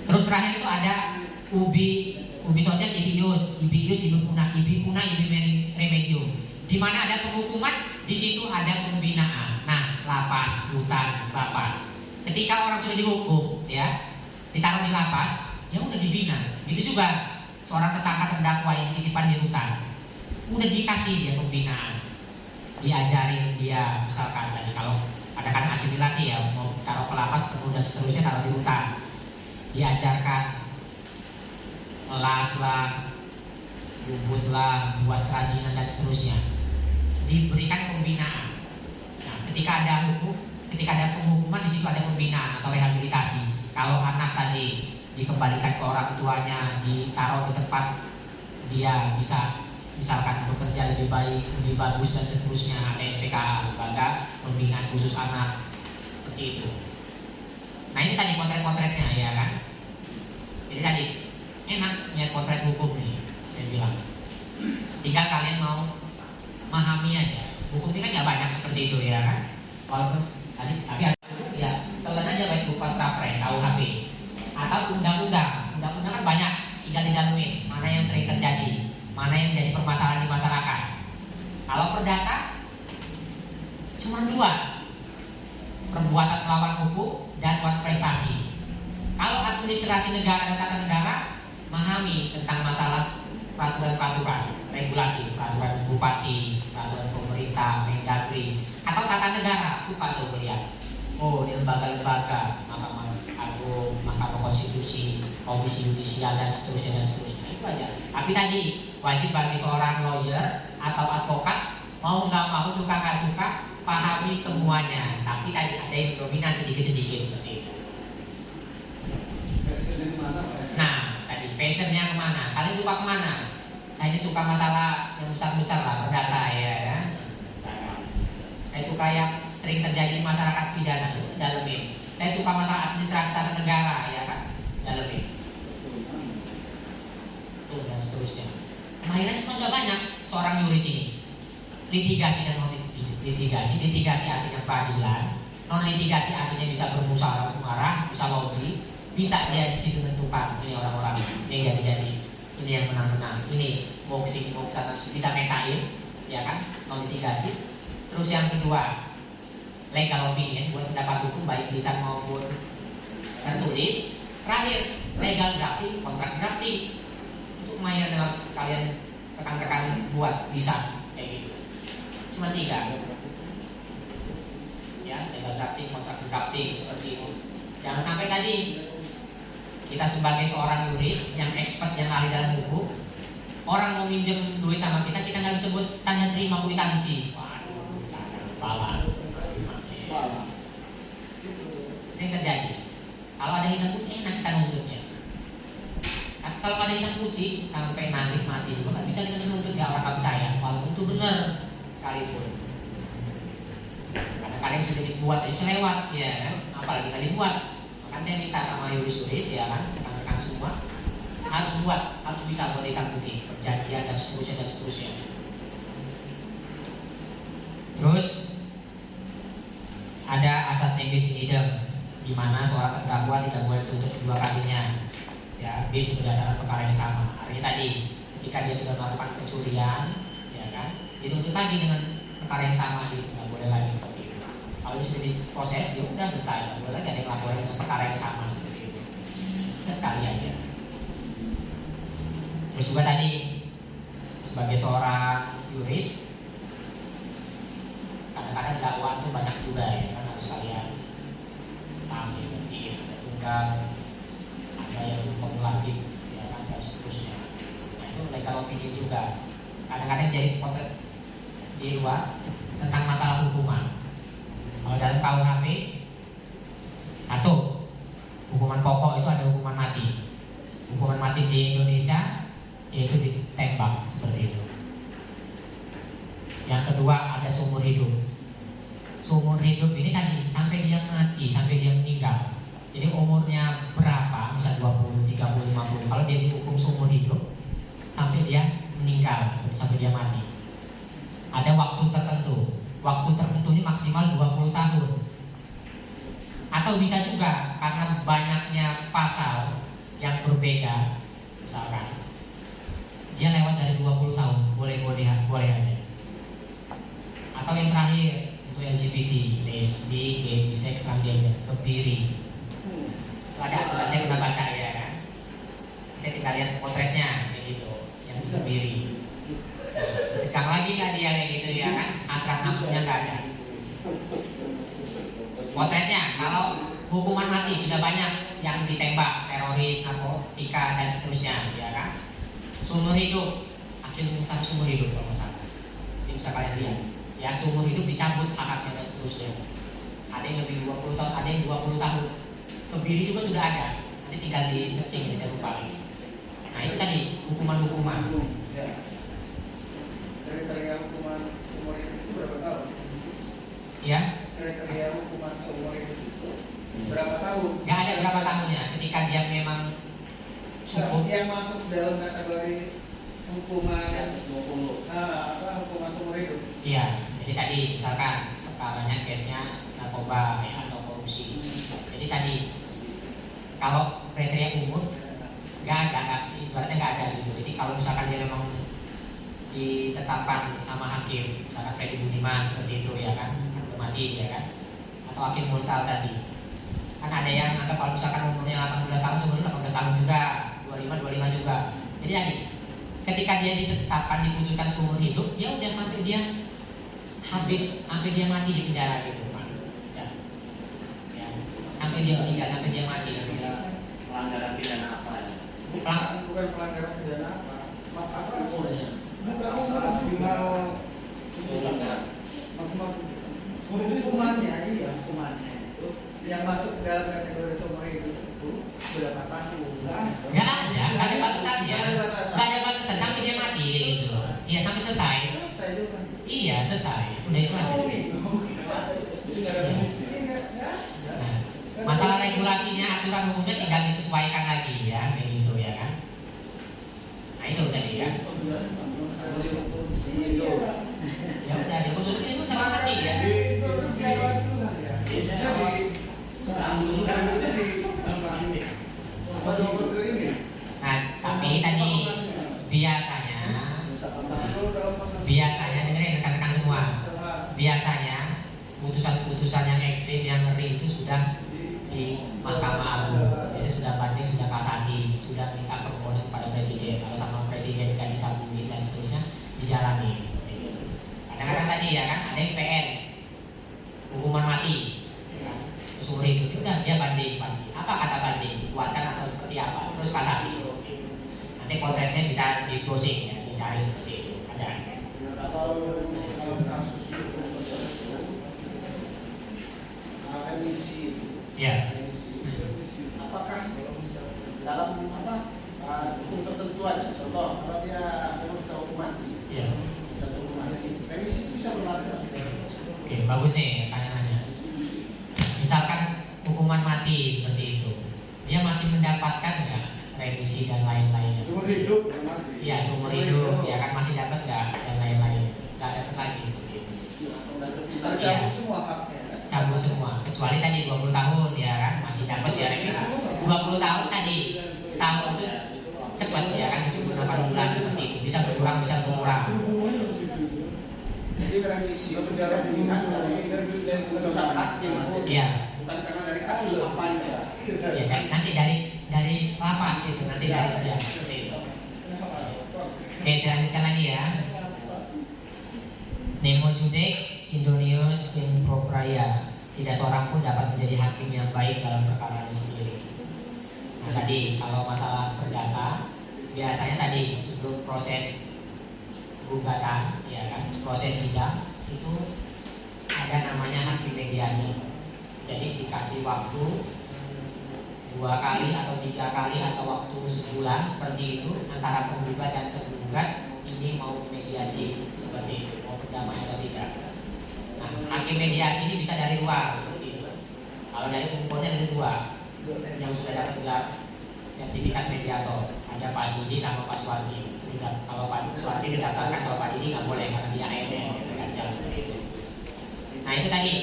Terus terakhir itu ada ubi socias ibius, ibi puna, ibi remedium. Di mana ada penghukuman, di situ ada pembinaan. Nah, lapas, rutan, lapas. Ketika orang sudah dihukum, ya, ditaruh di lapas, ya udah dibina. Gitu juga seorang tersangka terdakwa yang titipan di rutan, udah dikasih dia pembinaan, diajarin dia, misalkan tadi kalau ada kan asimilasi ya, mau taruh ke lapas penuh dan seterusnya, taruh di rutan, diajarkan melas lah, bubut lah, buat kerajinan dan seterusnya, diberikan pembinaan. Nah, ketika ada penghukuman, di situ ada pembinaan atau rehabilitasi. Kalau anak tadi dikembalikan ke orang tuanya, ditaruh di tempat dia bisa misalkan bekerja lebih baik, lebih bagus dan seterusnya, ada PKA, lembaga pembinaan khusus anak, seperti itu. Nah ini tadi potret-potretnya ya kan. Jadi tadi enak lihat potret hukum nih, saya bilang. Tinggal kalian mau memahami aja. Hukum ini kan nggak banyak seperti itu ya kan. Walaupun tadi tapi ada hukum ya, telan aja baik berupa Strafrecht, KUHP atau undang-undang. Undang-undang kan banyak, tinggal didalemin mana yang sering terjadi, mana yang jadi permasalahan di masyarakat. Kalau perdata cuma dua, perbuatan melawan hukum dan buat prestasi. Kalau administrasi negara dan tata negara, memahami tentang masalah peraturan-peraturan, regulasi, peraturan bupati, peraturan pemerintah, Mendagri, atau tata negara, suka tuh melihat. Oh, di lembaga-lembaga, Mahkamah Agung, Mahkamah Konstitusi, Komisi Yudisial dan seterusnya dan seterusnya. Itu aja. Tapi tadi wajib bagi seorang lawyer atau advokat, mau nggak mau, suka nggak suka, pahami semuanya. Tapi tadi ada yang dominan sedikit-sedikit seperti itu. Nah, tadi passionnya kemana? Kalian suka kemana? Saya ini suka masalah yang besar-besar lah, perdata ya kan? Saya suka yang sering terjadi di masyarakat pidana, itu dalemin. Saya suka masalah administrasi tata negara ya kan? Dalemin. Tuh dan seterusnya. Kemahiran cuma nggak banyak seorang yuris ini. Litigasi dan non litigasi. Litigasi artinya peradilan. Non litigasi artinya bisa bermusyawarah, bisa lobby, bisa dia di situ tentukan ini orang-orang ini jadi ini yang menang-menang, ini boxing bisa metain, ya kan, non litigasi. Terus yang kedua legal opinion, buat pendapat hukum baik lisan maupun tertulis. Terakhir, legal drafting, kontrak drafting. Untuk lumayan yang harus kalian rekan-rekan buat bisa kayak gitu. Cuma 3. Ya, legal drafting, kontrak drafting seperti itu. Jangan sampai tadi kita sebagai seorang yuris yang expert, yang ahli dalam hukum, orang mau minjem duit sama kita, kita nggak disebut tanda terima kwitansi. Waduh, kepala. Sering terjadi. Kalau ada hitam putih enak kita nuntutnya. Tapi kalau ada hitam putih sampai nangis mati juga nggak bisa kita nuntut, nggak orang percaya walaupun itu benar sekalipun. Kadang-kadang sudah dibuat aja selewat, ya kan? Apalagi tadi dibuat. Makanya saya minta sama yuris-yuris, ya kan, rekan-rekan semua harus buat, harus bisa buat hitam putih, perjanjian dan seterusnya. Terus ada asas nebis in idem, di mana seorang terdakwa tidak boleh dituntut kedua kalinya, ya, bis berdasarkan perkara yang sama. Artinya tadi, ketika dia sudah melakukan pencurian, ya kan, dituntut lagi dengan perkara yang sama, gitu, nggak boleh lagi seperti itu. Kalau sudah diproses, ya udah selesai, nggak boleh lagi ada yang laporan dengan perkara yang sama seperti itu. Kita sekali aja. Terus juga tadi, sebagai seorang yuris, kadang-kadang dakwaan itu banyak juga, ya kan, harus kalian pahami, ada tunggal, ada yang kumulatif, ya kan, dan seterusnya. Nah itu legal opinion juga. Kadang-kadang jadi potret di luar tentang masalah hukuman. Kalau dalam KUHP, 1, hukuman pokok itu ada hukuman mati. Hukuman mati di Indonesia yaitu ditembak seperti itu. Yang kedua ada seumur hidup. Seumur hidup ini tadi sampai dia mati, sampai dia meninggal. Jadi umurnya berapa, misal 20, 30, 50. Kalau dia dihukum seumur hidup sampai dia meninggal, sampai dia mati. Ada waktu tertentu. Waktu tertentu ini maksimal 20 tahun. Atau bisa juga karena banyaknya pasal yang berbeda, misalkan dia lewat dari 20 tahun, boleh aja. Atau yang terakhir untuk LGBT, lesbi, gay, bisex, transgender, kebiri. Ada aturan, saya pernah baca, ya kan. Kita tinggal lihat potretnya kayak gitu, yang kebiri. Sedekah lagi nggak dia kayak gitu, ya kan? Hasrat nafsunya nggak ada. Potretnya, kalau hukuman mati sudah banyak yang ditembak, teroris, narkotika dan seterusnya, ya kan? Seumur hidup, akhir mutlak seumur hidup kalau nggak salah. Ini bisa kalian lihat. Ya, seumur hidup dicabut hak-haknya dan seterusnya. Ada yang lebih 20 tahun, ada yang 20 tahun. Kebiri juga sudah ada. Nanti tinggal di searching, saya lupa. Nah itu tadi hukuman-hukuman. Ya. Kriteria hukuman seumur hidup itu berapa tahun? Ya. Kriteria hukuman seumur hidup itu berapa tahun? Nggak ada berapa tahunnya. Ketika dia memang cukup. Yang masuk dalam kategori hukuman hukuman seumur hidup. Iya. Jadi tadi misalkan perkaranya case-nya narkoba ya, atau korupsi. Jadi tadi kalau kriteria umur nggak ada, ibaratnya nggak ada gitu. Jadi kalau misalkan dia memang ditetapkan sama hakim, misalkan Freddy Budiman seperti itu, ya kan, mati, ya kan, atau hakim multal tadi, kan ada yang anggap kalau misalkan umurnya 18 tahun, sebenarnya 18 tahun juga, 25 juga. Jadi tadi ketika dia ditetapkan diputuskan seumur hidup, dia udah sampai dia habis, sampai dia mati di penjara gitu, Pak. Ya, sampai dia meninggal, sampai dia mati. Pelanggaran pidana apa? Bukan pelanggaran pidana apa Umurnya. Bukan maksimal hukumannya, iya hukumannya itu yang masuk dalam kategori seumur hidup itu berapa tahun? Nggak ada batasannya. Nggak ada batasan sampai dia mati gitu. Iya, sampai selesai. Selesai juga. Iya, selesai. Udah itu aja. Nah, masalah regulasinya, aturan hukumnya tinggal disesuaikan lagi, ya, kayak gitu, ya kan. Nah itu tadi, ya. Ya udah, diputus itu sama mati, ya. Nah, tapi tadi biasanya dengerin rekan-rekan semua. Biasanya putusan-putusan ekstrim yang ngeri itu sudah di Mahkamah Agung, jadi sudah banding, sudah kasasi, sudah minta permohonan kepada presiden. Kalau sama presiden kan dikabulin dan seterusnya dijalani. Kadang-kadang tadi ya kan ada yang PN, hukuman mati, seumur hidup, itu udah dia banding pasti. Apa kata banding? Dikuatkan atau seperti apa? Terus kasasi. Nanti kontraknya bisa di closing ya, dicari seperti itu. Ada. Atau kalau kasus remisi, Ya. apakah dalam hukum tertentu aja, contoh kalau dia sudah hukum mati, Ya. remisi itu bisa berlaku. Oke, bagus nih tanya-tanya. Misalkan hukuman mati seperti itu, dia masih mendapatkan nggak remisi dan lain-lainnya? Seumur hidup mati. Iya, seumur hidup, ya kan masih dapat nggak dan lain-lain? Nggak dapat lagi seperti itu. Tercabut semua haknya. Cabut semua, kecuali tadi 20 tahun ya kan masih dapat ya remisi. 20 tahun tadi setahun itu cepat ya kan 78 bulan seperti itu, bisa berkurang bisa berkurang. Jadi remisi itu bisa dilihat dari putusan hakim. Iya. Bukan karena dari kasus apa aja. Ya, nanti dari lapas itu nanti dari kerja seperti itu. Oke, saya lanjutkan lagi ya. Nemo judek Indonius in propraia. Tidak seorang pun dapat menjadi hakim yang baik dalam perkara sendiri. Nah tadi kalau masalah perdata, biasanya tadi sebelum proses gugatan, ya kan, proses sidang itu ada namanya hakim mediasi. Jadi dikasih waktu 2 kali atau 3 kali atau waktu sebulan seperti itu antara penggugat dan tergugat ini mau mediasi seperti itu, mau berdamai atau tidak. Nah, hakim mediasi ini bisa dari luar seperti itu. Kalau dari kumpulnya dari 2 yang sudah dapat gelar sertifikat mediator, ada Pak Didi sama Pak Suwardi. Kalau Pak Suwardi didaftarkan, kalau Pak Didi nggak boleh karena dia ASN, tergantung seperti itu. Nah itu tadi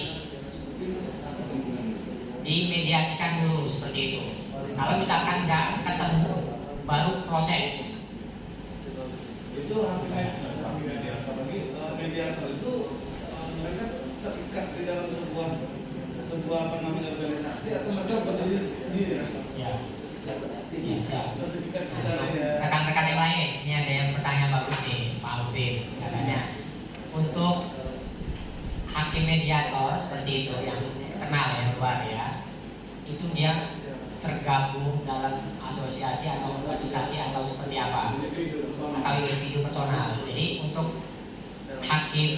dimediasikan dulu seperti itu. Kalau misalkan nggak ketemu, baru proses. Itu mediator itu mereka terikat di dalam sebuah apa namanya organisasi atau mereka berdiri sendiri Ya. sertifikat Rekan-rekan yang lain, ini ada yang bertanya bagus nih, Pak Alvin katanya untuk hakim mediator seperti itu yang eksternal yang luar ya, itu dia tergabung dalam asosiasi atau organisasi atau seperti apa atau individu personal. Jadi untuk hakim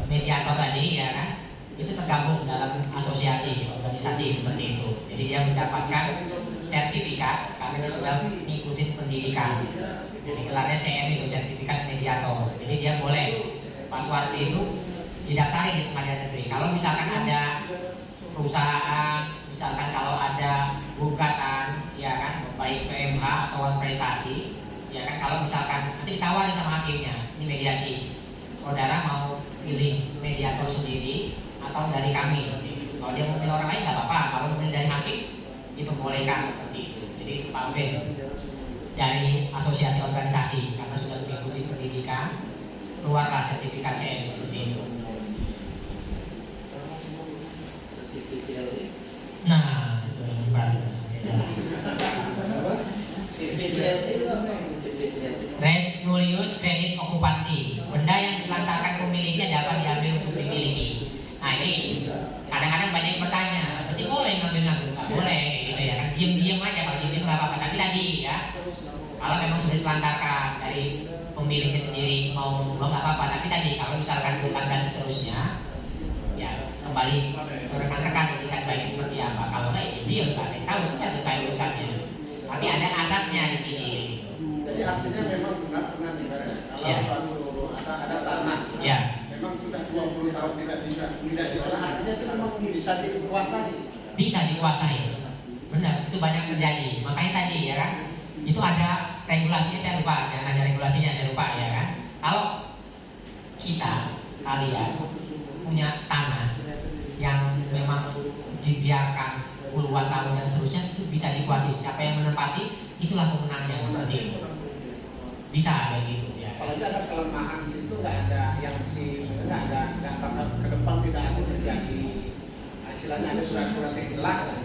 mediator tadi ya kan itu tergabung dalam asosiasi organisasi seperti itu. Jadi dia mendapatkan sertifikat karena dia sudah mengikuti pendidikan. Jadi gelarnya CM itu sertifikat mediator. Jadi dia boleh Pak Suwardi itu didaftari di pengadilan negeri. Kalau misalkan ada perusahaan, misalkan kalau ada gugatan, ya kan, baik PMH atau prestasi, ya kan, kalau misalkan nanti ditawarin sama hakimnya, ini mediasi, saudara mau pilih mediator sendiri atau dari kami. Kalau dia mau pilih orang lain nggak apa-apa, kalau pilih dari hakim diperbolehkan seperti itu. Jadi Pak Ben dari asosiasi organisasi karena sudah mengikuti pendidikan, keluarlah sertifikat CM seperti itu. Nah, itu yang diperhatikan. Res nullius credit occupanti, benda yang ditelantarkan pemiliknya dapat diambil untuk dimiliki. Nah ini kadang-kadang banyak yang bertanya, berarti boleh ngambil-ngambil? Nggak boleh, gitu ya kan? Diam-diam aja, kalau diam-diam nggak apa-apa. Tapi tadi ya, kalau memang sudah ditelantarkan dari pemiliknya sendiri mau membuang nggak apa-apa. Tapi tadi kalau misalkan hutang dan seterusnya, ya kembali ke rekan-rekan itikat baik seperti apa. Kalau nggak ya diam, nggak ada yang tahu sudah selesai urusannya. Tapi ada asasnya di sini. Jadi artinya memang benar kalau Ya. ada tanah, Ya. memang sudah 20 tahun tidak diolah, artinya itu memang bisa dikuasai. Bisa dikuasai, benar, itu banyak terjadi. Makanya tadi ya kan, itu ada regulasinya, saya lupa, yang ada regulasinya saya lupa ya kan. Kalau kalian punya tanah yang memang dibiarkan puluhan tahun dan seterusnya, itu bisa dikuasai. Siapa yang menempati, itulah pemenangnya seperti itu. bisa ada gitu ya. Apalagi ada kelemahan situ, nggak ada yang nggak ada ke depan tidak ada terjadi istilahnya ada surat-surat yang jelas lah.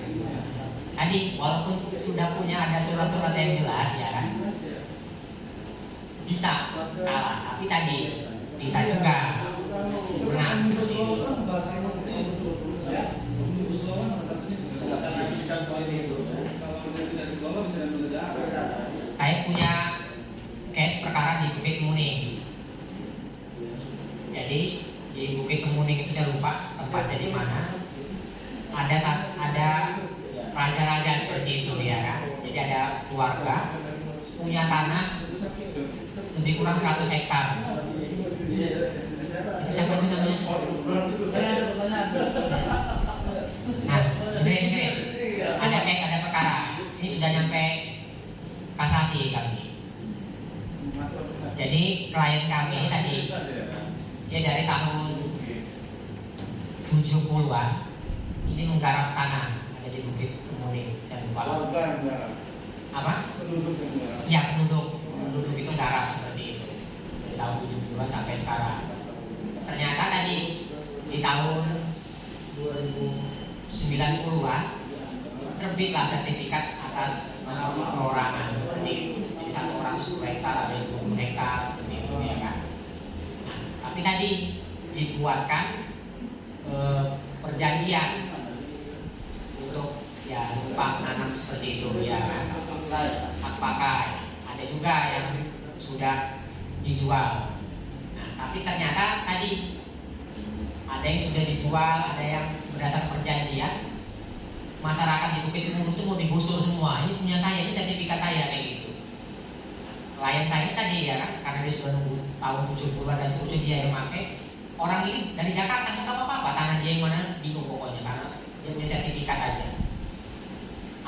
Tadi walaupun sudah punya ada surat-surat yang jelas ya kan, bisa kalah, tapi tadi bisa juga menang seperti itu. Saya punya case perkara di Bukit Kemuning. Jadi di Bukit Kemuning itu saya lupa tempatnya di mana. Ada raja-raja seperti itu ya kan. Jadi ada keluarga punya tanah lebih kurang 100 hektar. Itu siapa itu namanya? Nah, dengerin. Ada case, ada perkara. Ini sudah nyampe kasasi kami. Jadi klien kami tadi dia dari tahun 70-an ini menggarap tanah ada di Bukit Kemuning. Saya lupa. Apa? Ya, penduduk itu garap seperti itu dari tahun 70-an sampai sekarang. Ternyata tadi di tahun 2090-an terbitlah sertifikat atas perorangan seperti itu. Jadi satu orang 10 hektar, ada 20 hektar seperti itu ya kan. Nah, tapi tadi dibuatkan perjanjian untuk ya lupa menanam seperti itu ya kan. Hak pakai. Ada juga yang sudah dijual. Nah, tapi ternyata tadi ada yang sudah dijual, ada yang berdasar perjanjian. Masyarakat di Bukit Kemuning itu mau digusur semua. Ini punya saya, ini sertifikat saya kayak gitu. Klien saya ini tadi ya kan, karena dia sudah nunggu tahun 70-an dan seterusnya dia yang pakai. Orang ini dari Jakarta nggak tahu apa-apa tanah dia yang mana bingung pokoknya karena dia punya sertifikat aja.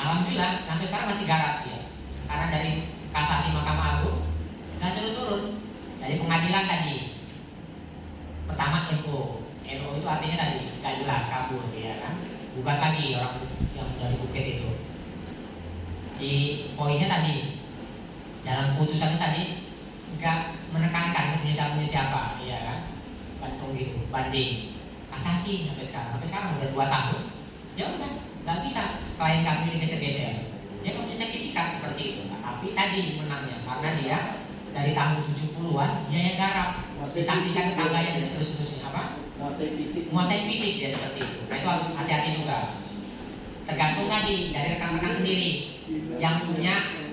Alhamdulillah sampai sekarang masih garap dia. Karena dari kasasi Mahkamah Agung nggak turun-turun. Dari pengadilan tadi pertama NO itu artinya tadi nggak jelas kabur ya kan. Bukan lagi orang yang dari Bukit itu. Di poinnya tadi dalam putusannya tadi nggak menekankan punya siapa, ya kan? Gantung gitu, banding, kasasi sampai sekarang udah 2 tahun. Ya udah, nggak bisa klien kami digeser-geser. Dia punya sertifikat seperti itu. Nah, tapi tadi menangnya karena dia dari tahun 70-an dia yang garap, disaksikan tetangganya dan seterusnya apa? Menguasai fisik dia seperti itu. Nah, itu harus hati-hati juga. Tergantung tadi dari rekan-rekan sendiri yang punya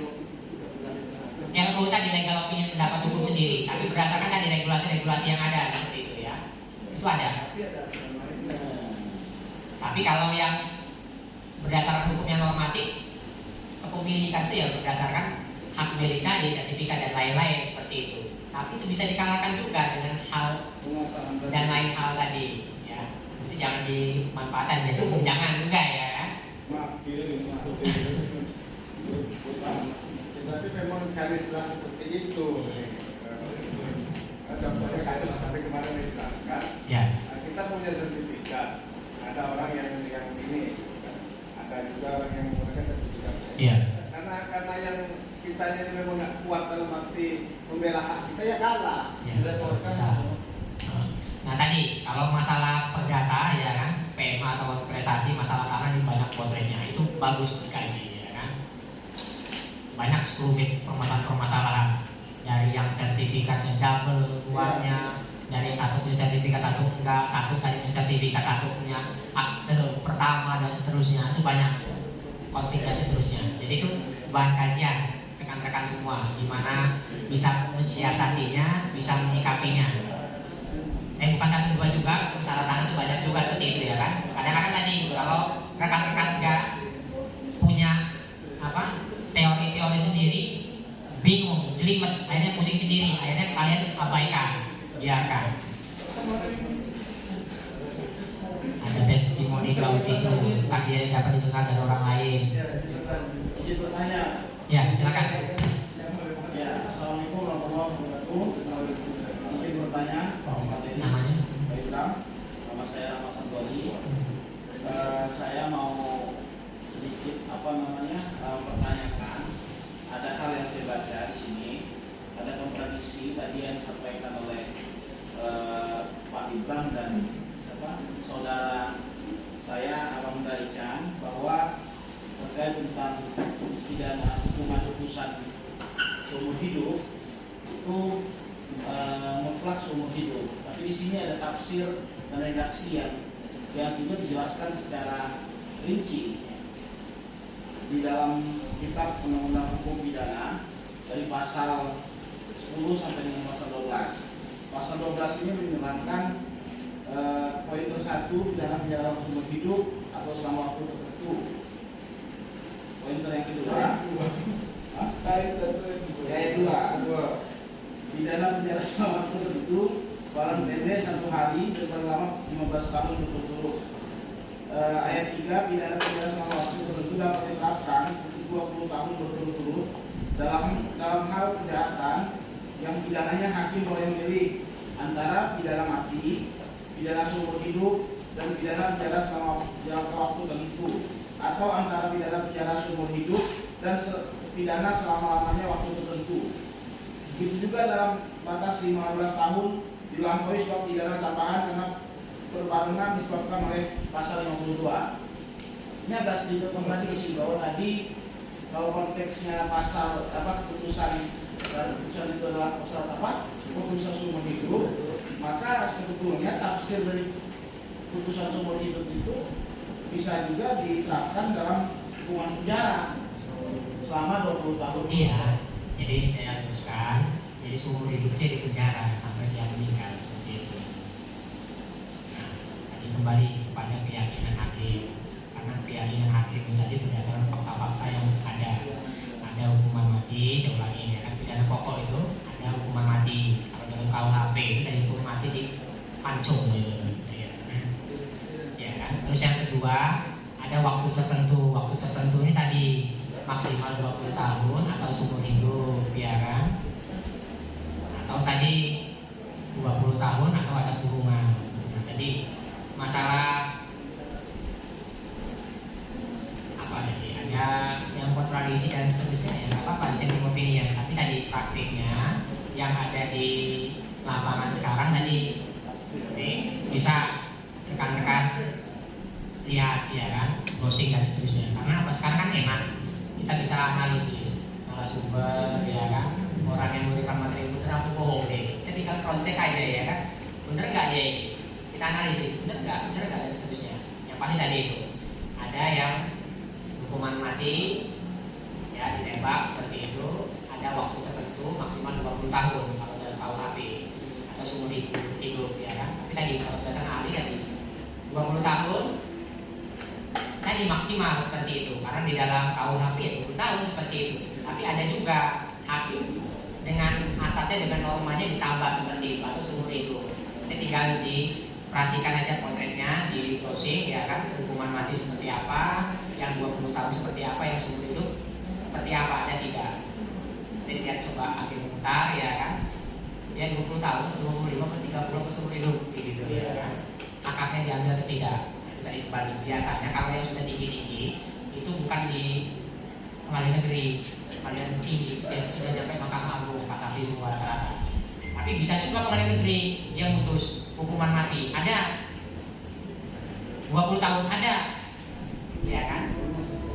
LO tadi legal opinion pendapat hukum sendiri, tapi berdasarkan tadi regulasi-regulasi yang ada seperti itu ya. Itu ada. Tapi kalau yang berdasarkan hukum yang normatif, kepemilikan itu ya berdasarkan hak milik tadi, sertifikat dan lain-lain seperti itu. Tapi itu bisa dikalahkan juga dengan hal dan lain hal tadi ya. Itu jangan dimanfaatkan jadi jangan juga ya kan. Tapi memang cari istilah seperti itu. Contohnya kasus seperti kemarin dijelaskan. Ya. Kita punya sertifikat. Ada orang yang ini, ada juga orang yang menggunakan sertifikat. Iya. Karena yang kitanya ini memang nggak kuat dalam arti membela hak kita ya kalah. Ya. Nah tadi kalau masalah perdata ya kan, PMA atau prestasi masalah tanah ini banyak potretnya, itu bagus dikaji ya kan. Banyak rumit permasalahan dari yang sertifikatnya double luarnya, dari satu punya sertifikat satu enggak, satu tadi punya sertifikat satu punya akte pertama dan seterusnya, itu banyak konflik dan seterusnya. Jadi itu bahan kajian rekan-rekan semua, gimana bisa mensiasatinya, bisa menyikapinya. Bukan satu dua juga, masalah tanah itu banyak juga seperti itu ya kan. Kadang-kadang tadi kalau rekan-rekan nggak punya apa teori-teori sendiri, bingung, jelimet, akhirnya pusing sendiri, akhirnya kalian abaikan, biarkan. Ada testimoni Daud itu, saksi yang dapat didengar dari orang lain. Izin bertanya. Ya, silakan. Ya, assalamualaikum warahmatullahi wabarakatuh. Izin bertanya. Namanya? Baiklah, nama saya Rahmat Santoli. Saya mau sedikit pertanyakan. Ada hal yang saya baca di sini. Ada saudara saya Abang Darican bahwa terkait tentang pidana hukuman putusan seumur hidup itu mutlak seumur hidup. Tapi di sini ada tafsir dan redaksi yang juga dijelaskan secara rinci di dalam kitab Undang-Undang Hukum Pidana dari pasal 10 sampai dengan pasal 12. Pasal 12 ini menerangkan poin ke-1 pidana penjara seumur hidup atau selama waktu tertentu. Poin yang kedua, ayat 2 pidana penjara selama waktu tertentu paling pendek 1 hari dan paling lama 15 tahun berturut-turut. Ayat 3 pidana penjara selama waktu tertentu dapat diterapkan 20 tahun berturut-turut dalam hal kejahatan yang pidananya hakim boleh memilih antara pidana mati, pidana seumur hidup, dan pidana penjara selama jangka waktu tertentu, atau antara pidana penjara seumur hidup dan pidana selama-lamanya waktu tertentu. Begitu juga dalam batas 15 tahun dilampaui sebab pidana tambahan karena perbarengan disebabkan oleh pasal 52. Ini agak sedikit kontradiksi bahwa tadi kalau konteksnya pasal keputusan itu adalah putusan seumur hidup, maka sebetulnya tafsir dari putusan seumur hidup itu bisa juga diterapkan dalam hukuman penjara selama 20 tahun. Iya, jadi saya teruskan, jadi seumur hidupnya di penjara sampai dia meninggal seperti itu. Nah, tadi kembali kepada keyakinan hakim, karena keyakinan hakim menjadi berdasarkan fakta-fakta yang ada. Ada hukuman mati, saya ulangi ini, kan pidana pokok itu ada hukuman mati. Kalau dalam KUHP itu dari hukuman mati dipancung gitu. Ya kan. Terus yang kedua ada waktu tertentu. Waktu tertentu ini tadi maksimal 20 tahun atau seumur hidup, ya kan? Atau tadi 20 tahun atau ada kurungan. Nah, tadi masalah apa tadi? Ada yang kontradiksi dan seterusnya ya, nggak apa-apa, dissenting opinion. Tapi tadi praktiknya yang ada di lapangan sekarang tadi bisa rekan-rekan lihat ya kan, browsing dan seterusnya. Karena apa, sekarang kan enak, kita bisa analisis narasumber ya kan, orang yang memberikan materi bener aku bohong deh, kita tinggal cross check aja ya kan, bener nggak dia ini, kita analisis bener nggak dan seterusnya. Yang pasti tadi itu ada yang hukuman mati ya, ditembak seperti itu, ada waktu tertentu maksimal 20 tahun kalau dalam KUHP atau seumur hidup ya kan. Tapi tadi kalau berdasarkan ahli tadi 20 tahun tadi maksimal seperti itu, karena di dalam KUHP 20 tahun seperti itu. Tapi ada juga hakim dengan asasnya, dengan normanya ditambah seperti itu atau seumur hidup. Jadi tinggal diperhatikan aja potretnya, di browsing ya kan, hukuman mati seperti apa, yang 20 tahun seperti apa, yang seumur hidup seperti apa, ada tidak. Jadi lihat coba hakim mutar ya kan, dia 20 tahun, 25 ke 30 ke seumur hidup gitu ya kan. Akadnya diambil atau tidak. Dari balik biasanya kalau yang sudah tinggi-tinggi itu bukan di pengadilan negeri, pengadilan tinggi, dia sudah sampai Mahkamah Agung, kasasi semua rata-rata. Tapi bisa juga pengadilan negeri dia memutus hukuman mati, ada 20 tahun ada, ya kan?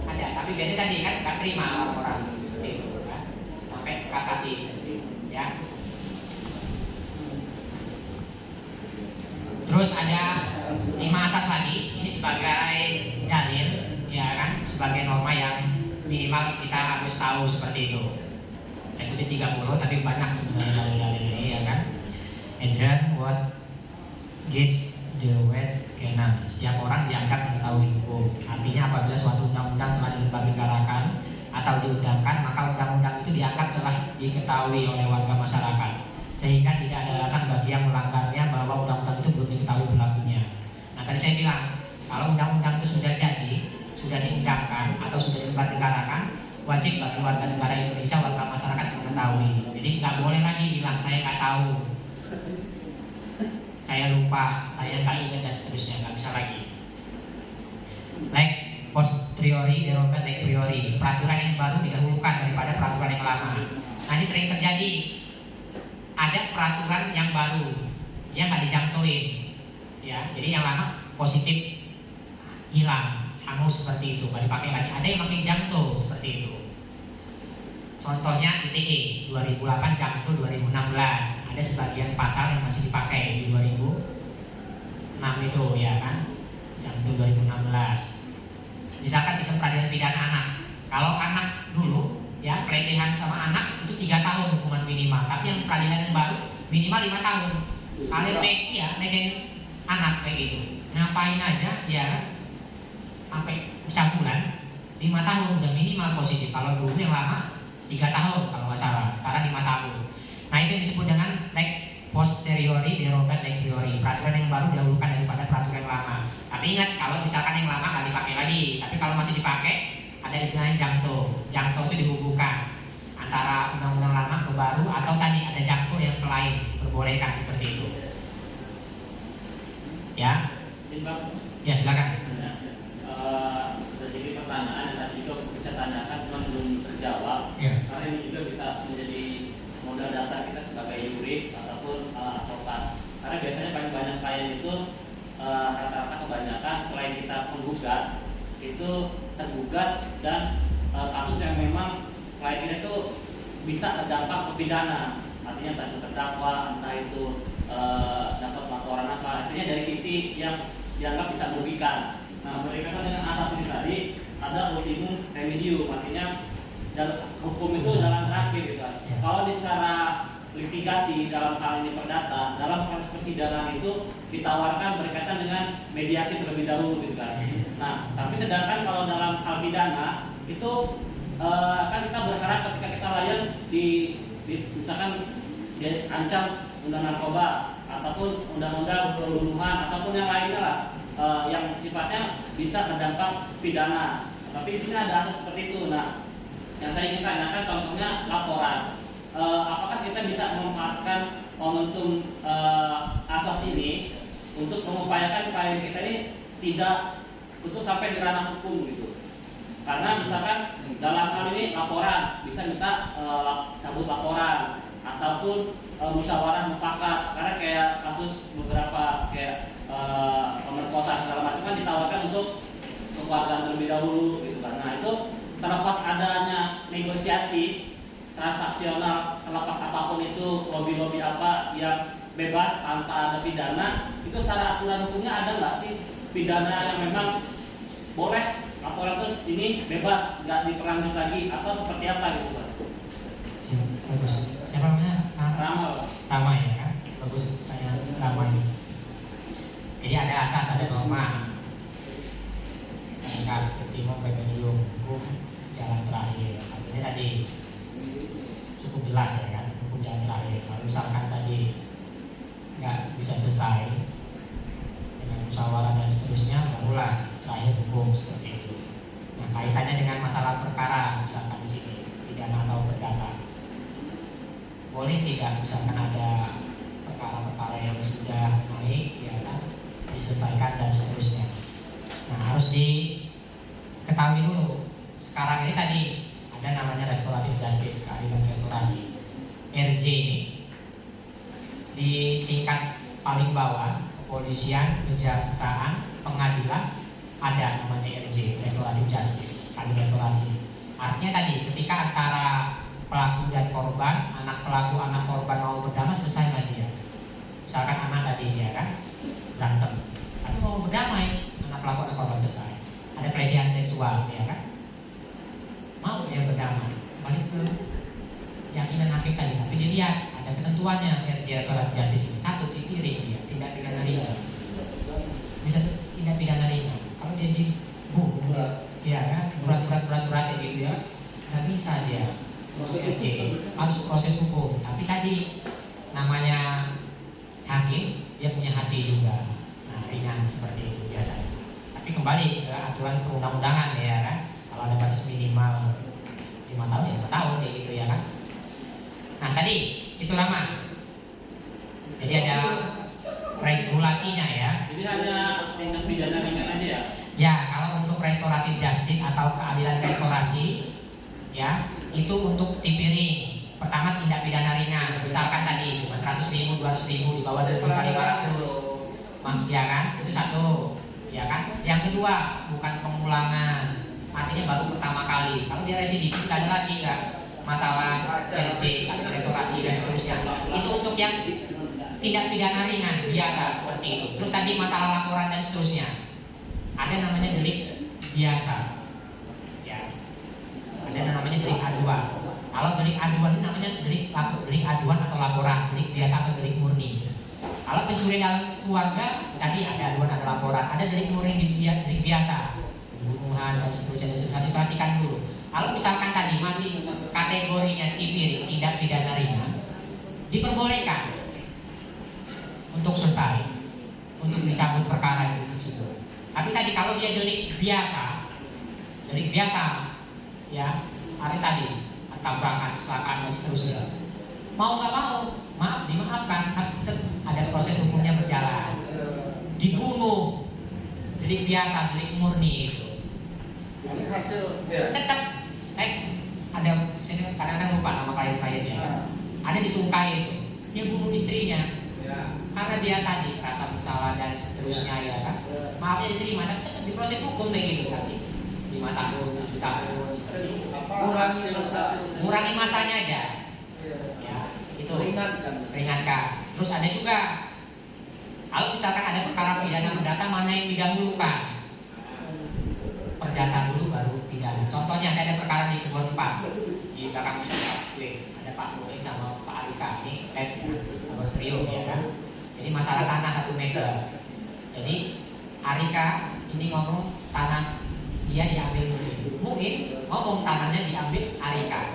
Ada. Tapi biasanya tadi kan nggak terima orang itu kan, sampai kasasi, ya. Terus ada 5 asas lagi, ini sebagai dalil, ya kan, sebagai norma yang minimal kita harus tahu seperti itu. Saya kutip 30, tapi banyak sebenarnya dalil-dalil ini, ya kan. And then what gets the wet canon. Setiap orang dianggap mengetahui hukum. Artinya apabila suatu undang-undang telah dibergarakan atau diundangkan, maka undang-undang itu dianggap telah diketahui oleh warga masyarakat, sehingga tidak ada alasan bagi yang melanggarnya bahwa undang-undang itu belum diketahui berlakunya. Nah, tadi saya bilang, kalau undang-undang itu sudah jadi, sudah diundangkan atau sudah dibergarakan, wajib bagi warga negara Indonesia, warga masyarakat mengetahui. Jadi nggak boleh lagi bilang saya nggak tahu, saya lupa, saya nggak ingat dan seterusnya, nggak bisa lagi. Like posteriori derogat a priori, peraturan yang baru didahulukan daripada peraturan yang lama. Nah, ini sering terjadi. Ada peraturan yang baru, dia nggak dijangkauin, ya. Jadi yang lama positif hilang, hangus seperti itu, nggak dipakai lagi. Ada yang pakai jangto seperti itu. Contohnya ITE 2008 jangto 2016. Ada sebagian pasal yang masih dipakai di 2006 itu ya kan, jangto 2016. Misalkan sistem peradilan pidana anak. Kalau anak dulu ya pelecehan sama anak itu 3 tahun hukuman minimal, tapi yang peradilan yang baru minimal 5 tahun. Kalian ya ngejain anak kayak gitu, ngapain aja ya sampai pencabulan 5 tahun udah minimal positif. Kalau dulu yang lama 3 tahun kalau nggak salah, sekarang 5 tahun. Nah itu yang disebut dengan leg posteriori derogat leg priori, peraturan yang baru didahulukan daripada peraturan yang lama. Tapi ingat, kalau misalkan yang lama nggak dipakai lagi, tapi kalau masih dipakai ada istilahnya jangto. Jangto itu dihubungkan antara undang-undang lama ke baru, atau tadi ada jangto yang lain perbolehkan seperti itu. Ya, ya silakan. Jadi pertanyaan dan juga bisa tanyakan cuma belum terjawab. Ya. Karena ini juga bisa menjadi modal dasar kita sebagai yuris ataupun advokat. Karena biasanya paling banyak klien itu rata-rata kebanyakan selain kita menggugat itu tergugat dan kasus yang memang klien kita itu bisa terdampak ke pidana. Artinya entah itu terdakwa, entah itu dapat laporan apa. Artinya dari sisi yang dianggap bisa merugikan. Nah, berkaitan dengan asas ini tadi ada ultimum remedium, artinya hukum itu jalan terakhir gitu kan. Kalau di secara litigasi dalam hal ini perdata, dalam proses persidangan itu ditawarkan berkaitan dengan mediasi terlebih dahulu gitu kan. Nah, tapi sedangkan kalau dalam hal pidana itu kan kita berharap ketika kita layan misalkan diancam undang narkoba ataupun undang-undang perlindungan ataupun yang lainnya lah yang sifatnya bisa berdampak pidana. Tapi di sini ada asas seperti itu. Nah, yang saya ingin tanyakan contohnya laporan. Apakah kita bisa memanfaatkan momentum asas ini untuk mengupayakan klien kita ini tidak untuk sampai di ranah hukum gitu? Karena misalkan dalam hal ini laporan bisa minta cabut laporan ataupun musyawarah mufakat. Karena kayak kasus beberapa kayak pemerkosaan segala macam kan ditawarkan untuk keluarga terlebih dahulu gitu kan. Nah itu terlepas adanya negosiasi transaksional, terlepas apapun itu lobby-lobby apa yang bebas tanpa ada pidana, itu secara aturan hukumnya ada nggak sih pidana yang memang boleh laporan itu ini bebas nggak diperlanjut lagi atau seperti apa gitu kan? Bagus. Siapa namanya? Rama ya kan? Bagus tanya Rama ini. Jadi ada asas, ada norma. Kan ultimum remedium, hukum jalan terakhir. Artinya tadi cukup jelas ya kan, hukum jalan terakhir. Kalau misalkan tadi nggak bisa selesai dengan musyawarah dan seterusnya, barulah terakhir hukum seperti itu. Nah kaitannya dengan masalah perkara, misalkan di sini pidana atau perdata, boleh tidak misalkan ada perkara-perkara yang sudah naik, ya kan, diselesaikan dan seterusnya. Nah harus diketahui dulu. Sekarang ini tadi ada namanya restoratif justice, keadilan restorasi, RJ ini di tingkat paling bawah, kepolisian, kejaksaan, pengadilan ada namanya RJ, restoratif justice, keadilan restorasi. Artinya tadi ketika antara pelaku dan korban, anak pelaku, anak korban mau berdamai, selesai lagi ya. Misalkan anak tadi ya kan berantem, tapi mau berdamai, anak pelaku anak korban selesai. Ada pelecehan seksual ya kan, mau dia berdamai, balik ke keyakinan hakim tadi, tapi dilihat ada ketentuannya RJ restoratif justice ini. Satu, dikirim dia tindak pidana ringan, bisa tindak pidana ringan. Kalau dia di ya kan berat gitu ya, nggak bisa dia masuk proses hukum. Tapi tadi namanya hakim, dia punya hati juga. Nah ringan seperti itu biasanya. Tapi kembali ke aturan perundang-undangan ya kan, kalau ada batas minimal 5 tahun ya 5 tahun kayak gitu ya kan. Nah tadi itu Rama. Jadi ada regulasinya ya. Jadi hanya tindak pidana ringan aja ya? Ya, kalau untuk restoratif justice atau keadilan restorasi, ya itu untuk tipiring. Pertama tindak pidana ringan, misalkan tadi cuma 100.000, 200.000, di bawah 200.000, 500. ya kan? Itu satu, ya kan? Yang kedua, bukan pengulangan, artinya baru pertama kali. Kalau dia residivis nggak ada lagi kan masalah RC, restorasi dan seterusnya. Itu untuk yang tindak pidana ringan biasa seperti itu. Terus tadi masalah laporan dan seterusnya. Ada namanya delik biasa, ya. Ada namanya delik aduan. Kalau delik aduan ini namanya delik aduan atau laporan, delik biasa atau delik murni. Kalau pencurian dalam keluarga tadi ada aduan, ada laporan, ada delik murni, delik biasa, pembunuhan dan seterusnya. Harus perhatikan dulu. Kalau misalkan tadi masih kategorinya tipir, tindak pidana ringan, diperbolehkan untuk selesai, untuk dicabut perkara itu tersebut. Tapi tadi kalau dia delik biasa, ya, hari tadi tabrakan, kecelakaan dan seterusnya, mau nggak mau, maaf dimaafkan, tapi tetap ada proses hukumnya berjalan. Dibunuh, delik biasa, delik murni itu. Ini hasil Tetap, saya kadang-kadang lupa nama klien-kliennya. Ada di Sungkai itu, dia bunuh istrinya. Karena dia tadi merasa bersalah dan seterusnya, ya kan, maafnya diterima, tapi tetap diproses hukum kayak gitu, tapi 5 tahun, 7 tahun, kurangi masanya aja, ya, itu ringankan. Terus ada juga, kalau misalkan ada perkara pidana perdata, mana yang didahulukan? Perdata dulu baru pidana. Contohnya saya ada perkara di Kebon 4 di belakang ada Pak Boeing sama Pak Alika, ini trio, ya kan. Jadi masalah tanah 1 meter. Jadi Arika ini ngomong tanah dia diambil Muin ngomong tanahnya diambil Arika.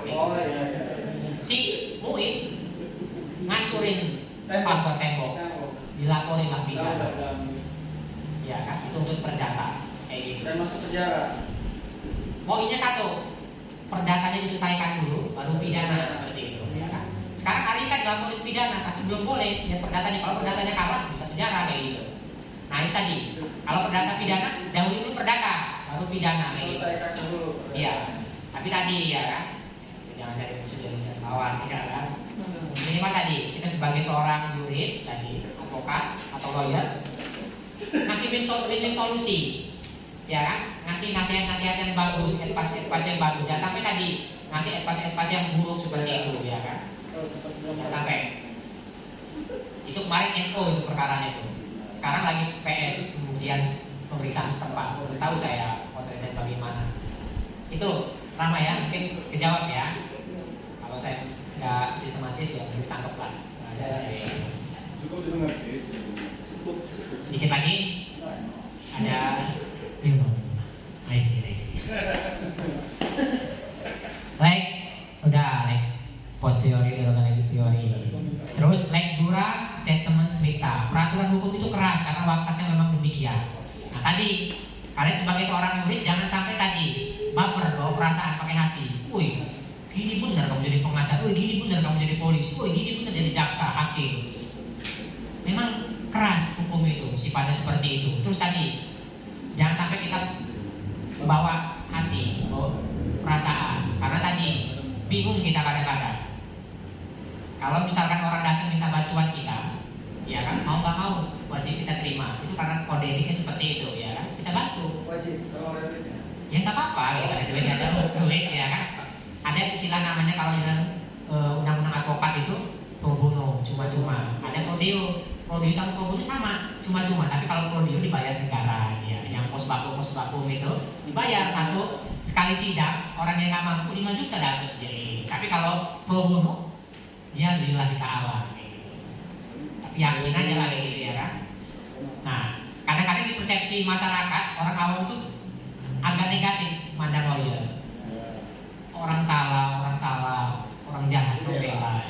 Si Muin ngancurin pagar tembok, dilaporin lah pidana. Ya kan, itu untuk perdata kayak gitu. Dan masuk penjara. Poinnya satu, perdatanya diselesaikan dulu, baru pidana seperti itu, ya kan. Sekarang Arika dilaporin pidana, tapi belum boleh lihat perdatanya. Kalau perdatanya kalah, bisa penjara kayak gitu. Nah ini tadi, kalau perdata pidana, dahulu dulu perdata, baru pidana kayak gitu. Iya, tapi tadi ya kan, jangan dari musuh dari lawan, tidak kan. Minimal tadi, kita sebagai seorang yuris tadi, advokat atau lawyer, ngasih win-win solusi, ya kan, ngasih nasihat-nasihat yang bagus, advice yang bagus. Jangan sampai tadi ngasih advice yang buruk seperti itu, ya kan. Jangan sampai. Itu kemarin NO itu perkaranya itu. Sekarang lagi PS, kemudian pemeriksaan setempat. Belum tahu saya potretnya bagaimana. Itu ramai ya, mungkin kejawab ya. Kalau saya nggak sistematis ya ditangkap lah. Cukup dimengerti. Sedikit lagi ada I see. Like posteriori dan teori. Terus dura settlement scripta. Peraturan hukum itu keras karena waktunya memang demikian. Nah tadi kalian sebagai seorang yuris jangan sampai tadi baper bawa perasaan pakai hati. Wih, gini benar kamu jadi pengacara. Wih, gini benar kamu jadi polisi. Wih, gini benar jadi jaksa, hakim. Memang keras hukum itu, sifatnya seperti itu. Terus tadi jangan sampai kita bawa hati, bawa perasaan. Karena tadi bingung kita kadang-kadang. Kalau misalkan orang datang minta bantuan kita, ya kan, mau nggak mau wajib kita terima. Itu karena kode etiknya seperti itu, ya kan, kita bantu. Wajib kalau ada duitnya. Ya nggak apa-apa, ya ada duit ya kan. Ada istilah namanya kalau dalam undang-undang advokat itu pro bono, cuma-cuma. Ada prodeo sama pro bono sama, cuma-cuma. Tapi kalau prodeo dibayar negara, ya. Yang pos bakum itu dibayar satu sekali sidang, orang yang nggak mampu 5 juta dapat. Jadi, tapi kalau pro bono dia lillahi ta'ala gitu. Tapi yakin aja lah gitu ya kan. Nah, kadang-kadang di persepsi masyarakat orang awam tuh agak negatif mandang lawyer. Orang salah, orang jahat bela.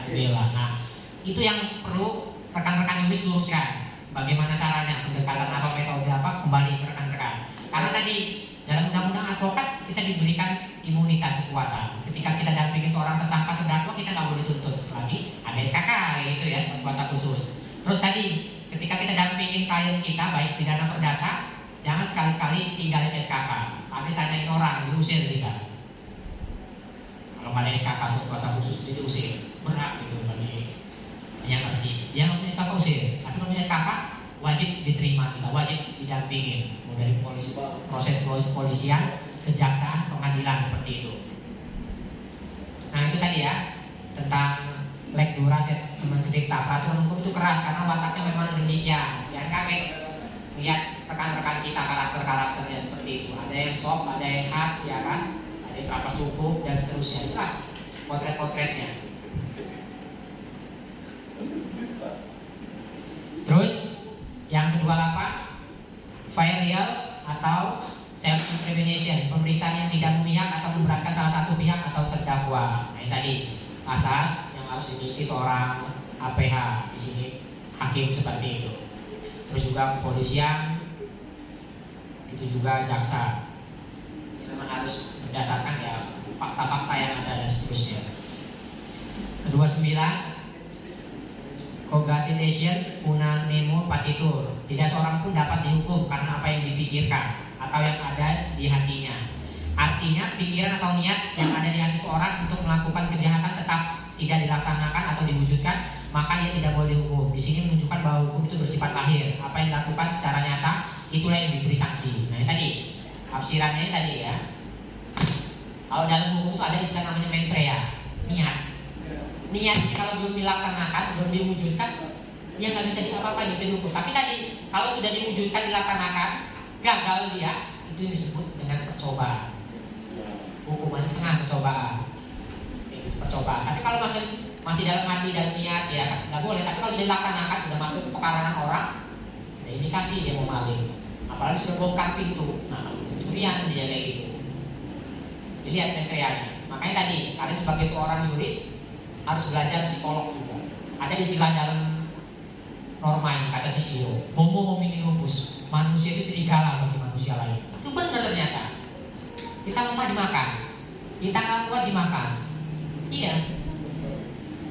Nah, itu yang perlu rekan-rekan yuris luruskan. Bagaimana caranya, pendekatan apa, metode apa, kembali ke rekan-rekan. Karena tadi dalam undang-undang advokat kita diberikan imunitas kekuatan. Ketika kita dampingi seorang tersangka terdakwa, kita nggak boleh tuntut lagi. Ada SKK gitu ya, kuasa khusus. Terus tadi ketika kita dampingin klien kita, baik pidana perdata, jangan sekali-sekali tinggalin SKK. Tapi tanyain orang, diusir kita. Kalau nggak ada SKK kuasa khusus, dia diusir. Berat gitu bagi yang ngerti. Dia nggak punya SKK usir, tapi kalau punya SKK wajib diterima, kita wajib didampingin dari polisi, proses polisian, kejaksaan, pengadilan seperti itu. Nah itu tadi ya tentang leg duras teman sedikta. Peraturan hukum itu keras karena wataknya memang demikian. Jangan kaget lihat rekan-rekan kita karakternya seperti itu. Ada yang soft, ada yang hard, ya kan? Ada yang apa cukup dan seterusnya. Itulah potret-potretnya. Terus yang kedua apa? Varial atau self-incrimination, pemeriksaan yang tidak memihak atau memberatkan salah satu pihak atau terdakwa. Nah ini tadi asas yang harus dimiliki seorang APH di sini, hakim seperti itu. Terus juga kepolisian, itu juga jaksa. Ini memang harus berdasarkan ya fakta-fakta yang ada dan seterusnya. Kedua 9. Cognition unanimo patitur. Tidak seorang pun dapat dihukum karena apa yang dipikirkan atau yang ada di hatinya. Artinya pikiran atau niat yang ada di hati seorang untuk melakukan kejahatan tetap tidak dilaksanakan atau diwujudkan, maka ia tidak boleh dihukum. Di sini menunjukkan bahwa hukum itu bersifat lahir. Apa yang dilakukan secara nyata itulah yang diberi sanksi. Nah ini tadi tafsirannya ini tadi ya. Kalau dalam hukum itu ada istilah namanya mens rea, niat. Niatnya kalau belum dilaksanakan, belum diwujudkan, dia nggak bisa apa-apa, bisa dihukum. Tapi tadi kalau sudah diwujudkan, dilaksanakan, gagal dia, itu disebut dengan percobaan. Hukuman setengah percobaan. Itu percobaan. Tapi kalau masih dalam hati dan niat ya nggak boleh. Tapi kalau sudah dilaksanakan, sudah masuk ke pekarangan orang, ada indikasi dia mau maling. Apalagi sudah bongkar pintu, nah pencurian dia kayak gitu. Dilihat mensreanya. Makanya tadi, kalian sebagai seorang yuris harus belajar psikolog juga. Ada istilah dalam norma yang kata Cicero, homo homini lupus, manusia itu serigala bagi manusia lain. Itu benar ternyata. Kita lemah dimakan, kita nggak kuat dimakan. Iya.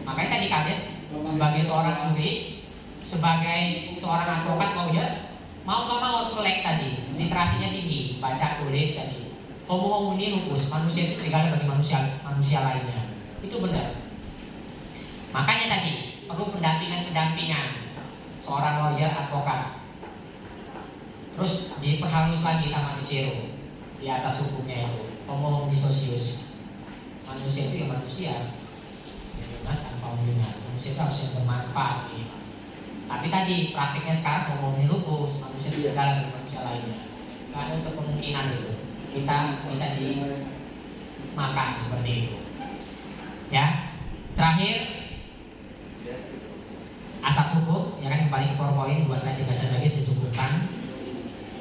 Makanya tadi kalian sebagai seorang yuris, sebagai seorang advokat mau nggak mau harus melek tadi, literasinya tinggi, baca tulis tadi. Homo homini lupus, manusia itu serigala bagi manusia lainnya. Itu benar. Makanya tadi perlu pendampingan seorang lawyer advokat. Terus diperhalus lagi sama Cicero di asas hukumnya itu, homo homini socius. Manusia itu ya manusia, bebas tanpa hubungan. Manusia itu harus yang bermanfaat. Gitu. Tapi tadi praktiknya sekarang homo homini lupus, manusia itu segala dari manusia lainnya. Karena untuk kemungkinan itu kita bisa dimakan seperti itu. Ya, terakhir. Asas hukum, ya kan kembali ke PowerPoint 2 slide 3 slide lagi secukupkan.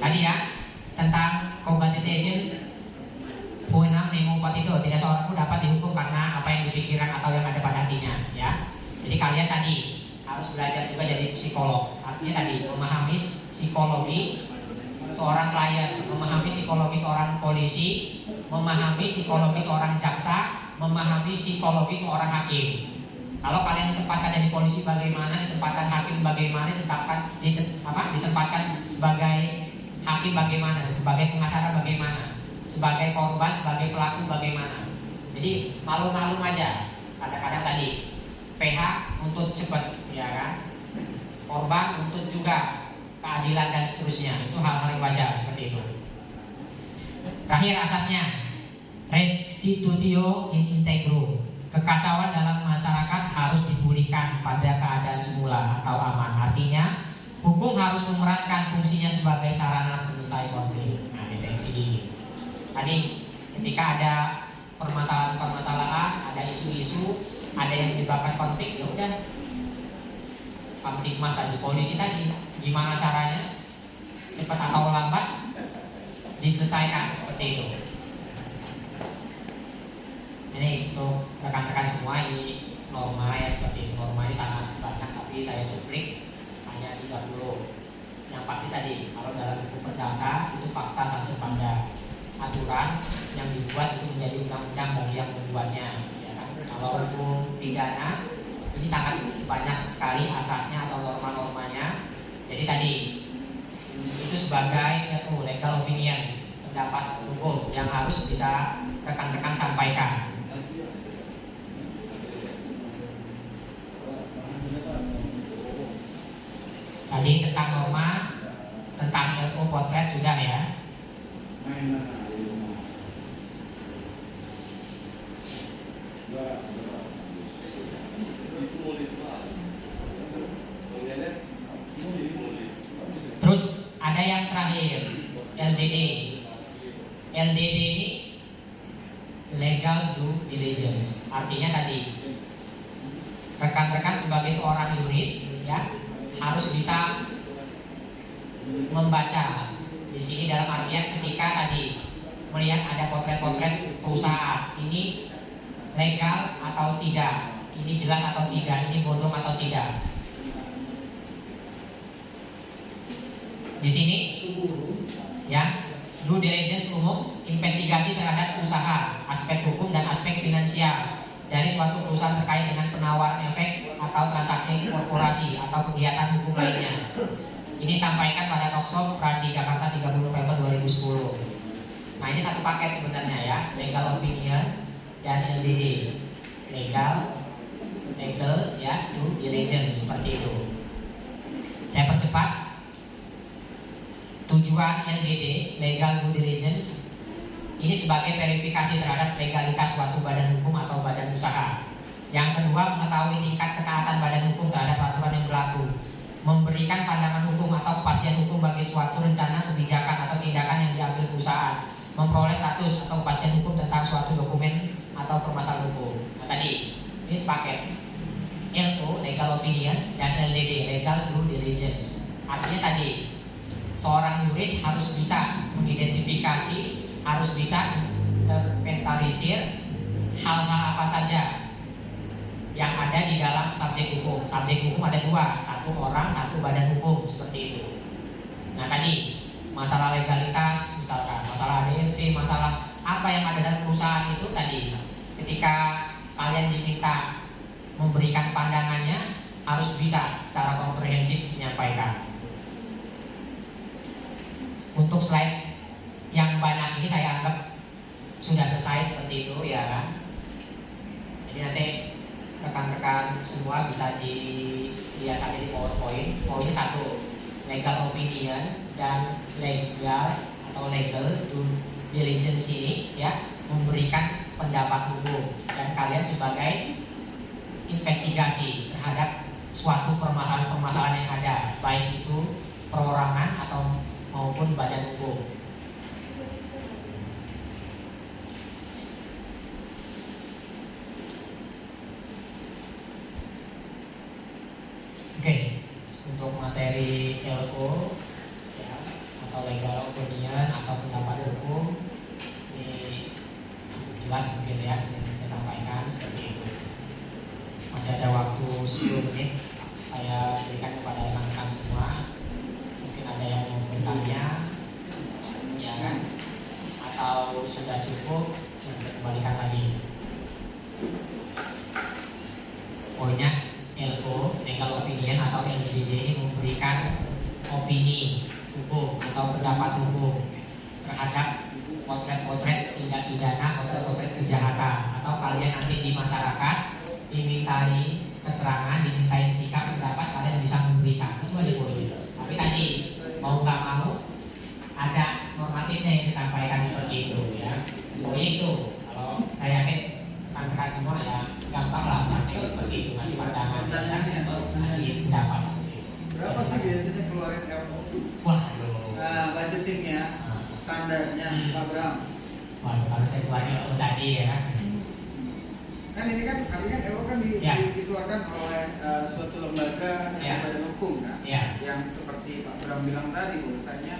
Tadi ya tentang cognition unanimo patitur, tidak seorang pun dapat dihukum karena apa yang dipikirkan atau yang ada pada hatinya. Ya, jadi kalian tadi harus belajar juga dari psikolog. Artinya tadi memahami psikologi seorang klien, memahami psikologi seorang polisi, memahami psikologi seorang jaksa, memahami psikologi seorang hakim. Kalau kalian ditempatkan jadi polisi bagaimana, ditempatkan hakim bagaimana, ditempatkan sebagai hakim bagaimana, sebagai pengacara bagaimana, sebagai korban, sebagai pelaku bagaimana. Jadi malu-malu aja. Kadang-kadang tadi PH untuk cepat, ya kan? Korban untuk juga keadilan dan seterusnya. Itu hal-hal yang wajar seperti itu. Terakhir asasnya restitutio in integro. Kekacauan dalam masyarakat harus dipulihkan pada keadaan semula atau aman. Artinya, hukum harus memerankan fungsinya sebagai sarana penyelesaian konflik. Nah, definisi ini. Tadi, ketika ada permasalahan, ada isu-isu, ada yang menyebabkan konflik, ya udah. Kamtipmas tadi, polisi tadi, gimana caranya cepat atau lambat diselesaikan seperti itu. Ini untuk rekan-rekan semua ini norma ya seperti ini. Norma ini sangat banyak tapi saya cuplik hanya 30. Yang pasti tadi kalau dalam hukum perdata itu fakta saksi pada aturan yang dibuat itu menjadi undang-undang bagi yang membuatnya. Ya kan? Kalau hukum pidana ini sangat banyak sekali asasnya atau norma-normanya. Jadi tadi itu sebagai legal opinion, pendapat hukum yang harus bisa rekan-rekan sampaikan. Tadi tentang norma potret sudah ya. Terus ada yang terakhir, LDD. LDD ini legal due diligence. Artinya tadi rekan-rekan sebagai seorang yuris ya harus bisa membaca di sini dalam artian ketika tadi melihat ada potret-potret perusahaan ini legal atau tidak, ini jelas atau tidak, ini bodong atau tidak. Di sini ya due diligence umum, investigasi terhadap usaha, aspek hukum dan aspek finansial dari suatu perusahaan terkait dengan penawar efek atau transaksi korporasi atau kegiatan hukum lainnya. Ini sampaikan pada Talkshow Pradi Jakarta 30 November 2010. Nah ini satu paket sebenarnya ya, legal opinion dan LDD, legal ya, due diligence seperti itu. Saya percepat. Tujuan LDD, legal due diligence, ini sebagai verifikasi terhadap legalitas suatu badan hukum atau badan usaha. Yang kedua, mengetahui tingkat ketaatan badan hukum terhadap peraturan yang berlaku, memberikan pandangan hukum atau kepastian hukum bagi suatu rencana, kebijakan atau tindakan yang diambil perusahaan, memperoleh status atau kepastian hukum tentang suatu dokumen atau permasalahan hukum. Nah tadi ini sepaket LO, legal opinion, dan LDD, legal due diligence. Artinya tadi seorang yuris harus bisa mengidentifikasi, harus bisa inventarisir hal-hal apa saja yang ada di dalam subjek hukum. Subjek hukum ada dua, satu orang, satu badan hukum, seperti itu. Nah tadi masalah legalitas, misalkan masalah ADRT, masalah apa yang ada dalam perusahaan itu tadi, ketika kalian diminta memberikan pandangannya harus bisa secara komprehensif menyampaikan. Untuk slide yang banyak ini saya anggap sudah selesai seperti itu ya kan. Jadi nanti rekan-rekan semua bisa dilihat aja di PowerPoint. Poinnya satu, legal opinion dan legal atau legal due diligence ini ya memberikan pendapat hukum dan kalian sebagai investigasi terhadap suatu permasalahan-permasalahan yang ada, baik itu perorangan atau maupun badan hukum. Oke, untuk materi LO ya, atau legal opinion atau pendapat hukum ini jelas mungkin ya yang saya sampaikan seperti itu. Masih ada waktu 10 menit saya berikan kepada rekan-rekan semua. Mungkin ada yang mau bertanya ya kan, atau sudah cukup saya kembalikan lagi. Poinnya LO, legal opinion atau LGD ini memberikan opini hukum atau pendapat hukum terhadap potret-potret tindak pidana, potret-potret kejahatan, atau kalian nanti di masyarakat dimintai keterangan, dimintai sikap pendapat, kalian bisa memberikan. Itu aja poinnya. Tapi tadi mau nggak mau ada normatifnya yang disampaikan seperti itu ya. Pokoknya itu kalau saya yakin rekan-rekan semua ya gampang lah materi seperti itu, masih pandangan dan masih pendapat seperti itu. Berapa sih biasanya keluarin LO? Waduh. Nah, budgetingnya, standarnya, Pak Bram. Waduh, kalau saya keluarin LO tadi ya kan. Kan ini kan, LO kan dikeluarkan oleh suatu lembaga yang badan hukum kan, yang seperti Pak Bram bilang tadi bahwasanya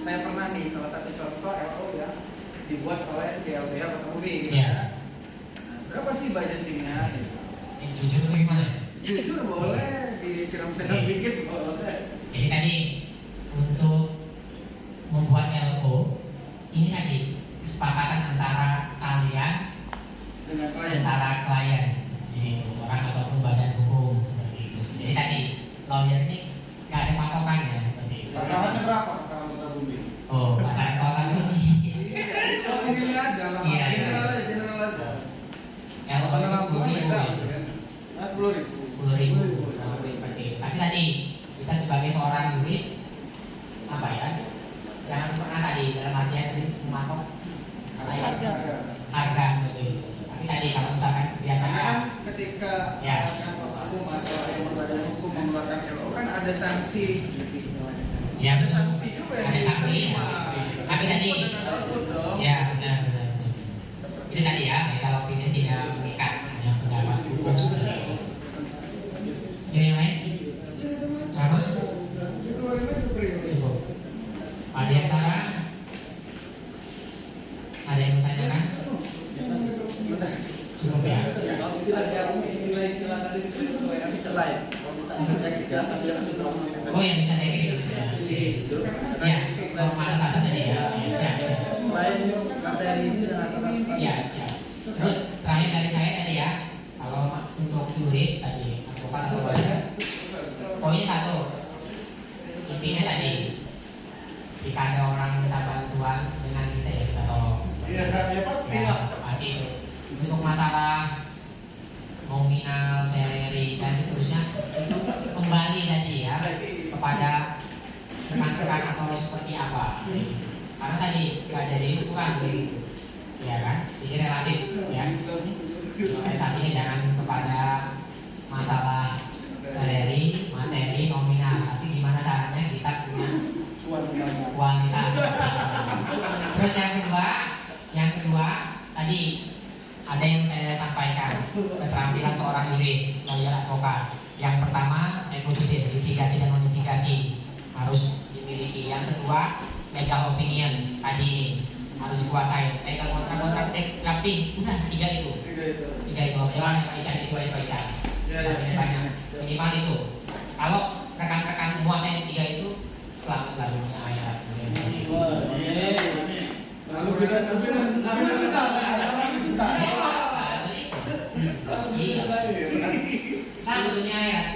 saya pernah nih salah satu contoh LO ya dibuat oleh DLBH Bakahuni gitu. Berapa sih budgetingnya? Jujur itu gimana? Jujur boleh, disiram-siram dikit boleh. Jadi tadi untuk membuat LO ini tadi kesepakatan antara kalian Dengan klien. antara klien di orang ataupun badan hukum seperti itu. Jadi tadi lawyer ini nggak ada patokannya seperti itu. Pasarannya berapa? Pasaran kota bumi. Oh, pasaran total ini. Itu ini aja lah. Iya, General aja. LO itu 10.000 ya. 10.000. 10.000 seperti itu. Tapi tadi kita sebagai seorang yuris apa ya ketika Ya. kantor hukum atau yang berbadan hukum mengeluarkan LO kan ada sanksi. Ya, Ada sanksi juga yang ada sanksi. diterima. Tapi tadi, Input dan output dong. ya benar. Itu tadi ya, legal opinion tidak mengikat hanya pendapat hukum seperti itu. Yang lain? Sama? Cukup. Ada yang tanya? Ada yang bertanyakan? Cukup ya. Oh yang bisa saya kirim. Ya, normal saja tadi ya. Siap. Ya, siap. Terus terakhir dari saya tadi ya, kalau untuk juris tadi, advokat atau lawyer, poinnya satu, intinya tadi, jika ada orang minta bantuan dengan kita ya kita tolong. Iya, ya pasti Ya, lah. pasti itu. Untuk masalah nominal, salary dan seterusnya itu kembali tadi ya kepada rekan-rekan atau seperti apa. Karena tadi nggak jadi ukuran begitu, ya kan? Jadi relatif ya. Orientasinya jangan kepada masalah salary, materi, nominal, tapi gimana caranya kita punya wanita. Terus yang kedua tadi ada yang saya sampaikan keterampilan seorang juris, lawyer, advokat. Yang pertama saya positif, litigasi dan notifikasi harus dimiliki. Yang kedua legal opinion tadi ini harus dikuasai. Legal kontrak drafting, udah tiga itu. Jangan yang Pak Ican itu aja Pak Ican. Banyak minimal itu. Kalau rekan-rekan semua saya tiga itu selamat lalu punya ayat. Lalu kita Sama dunia ayat.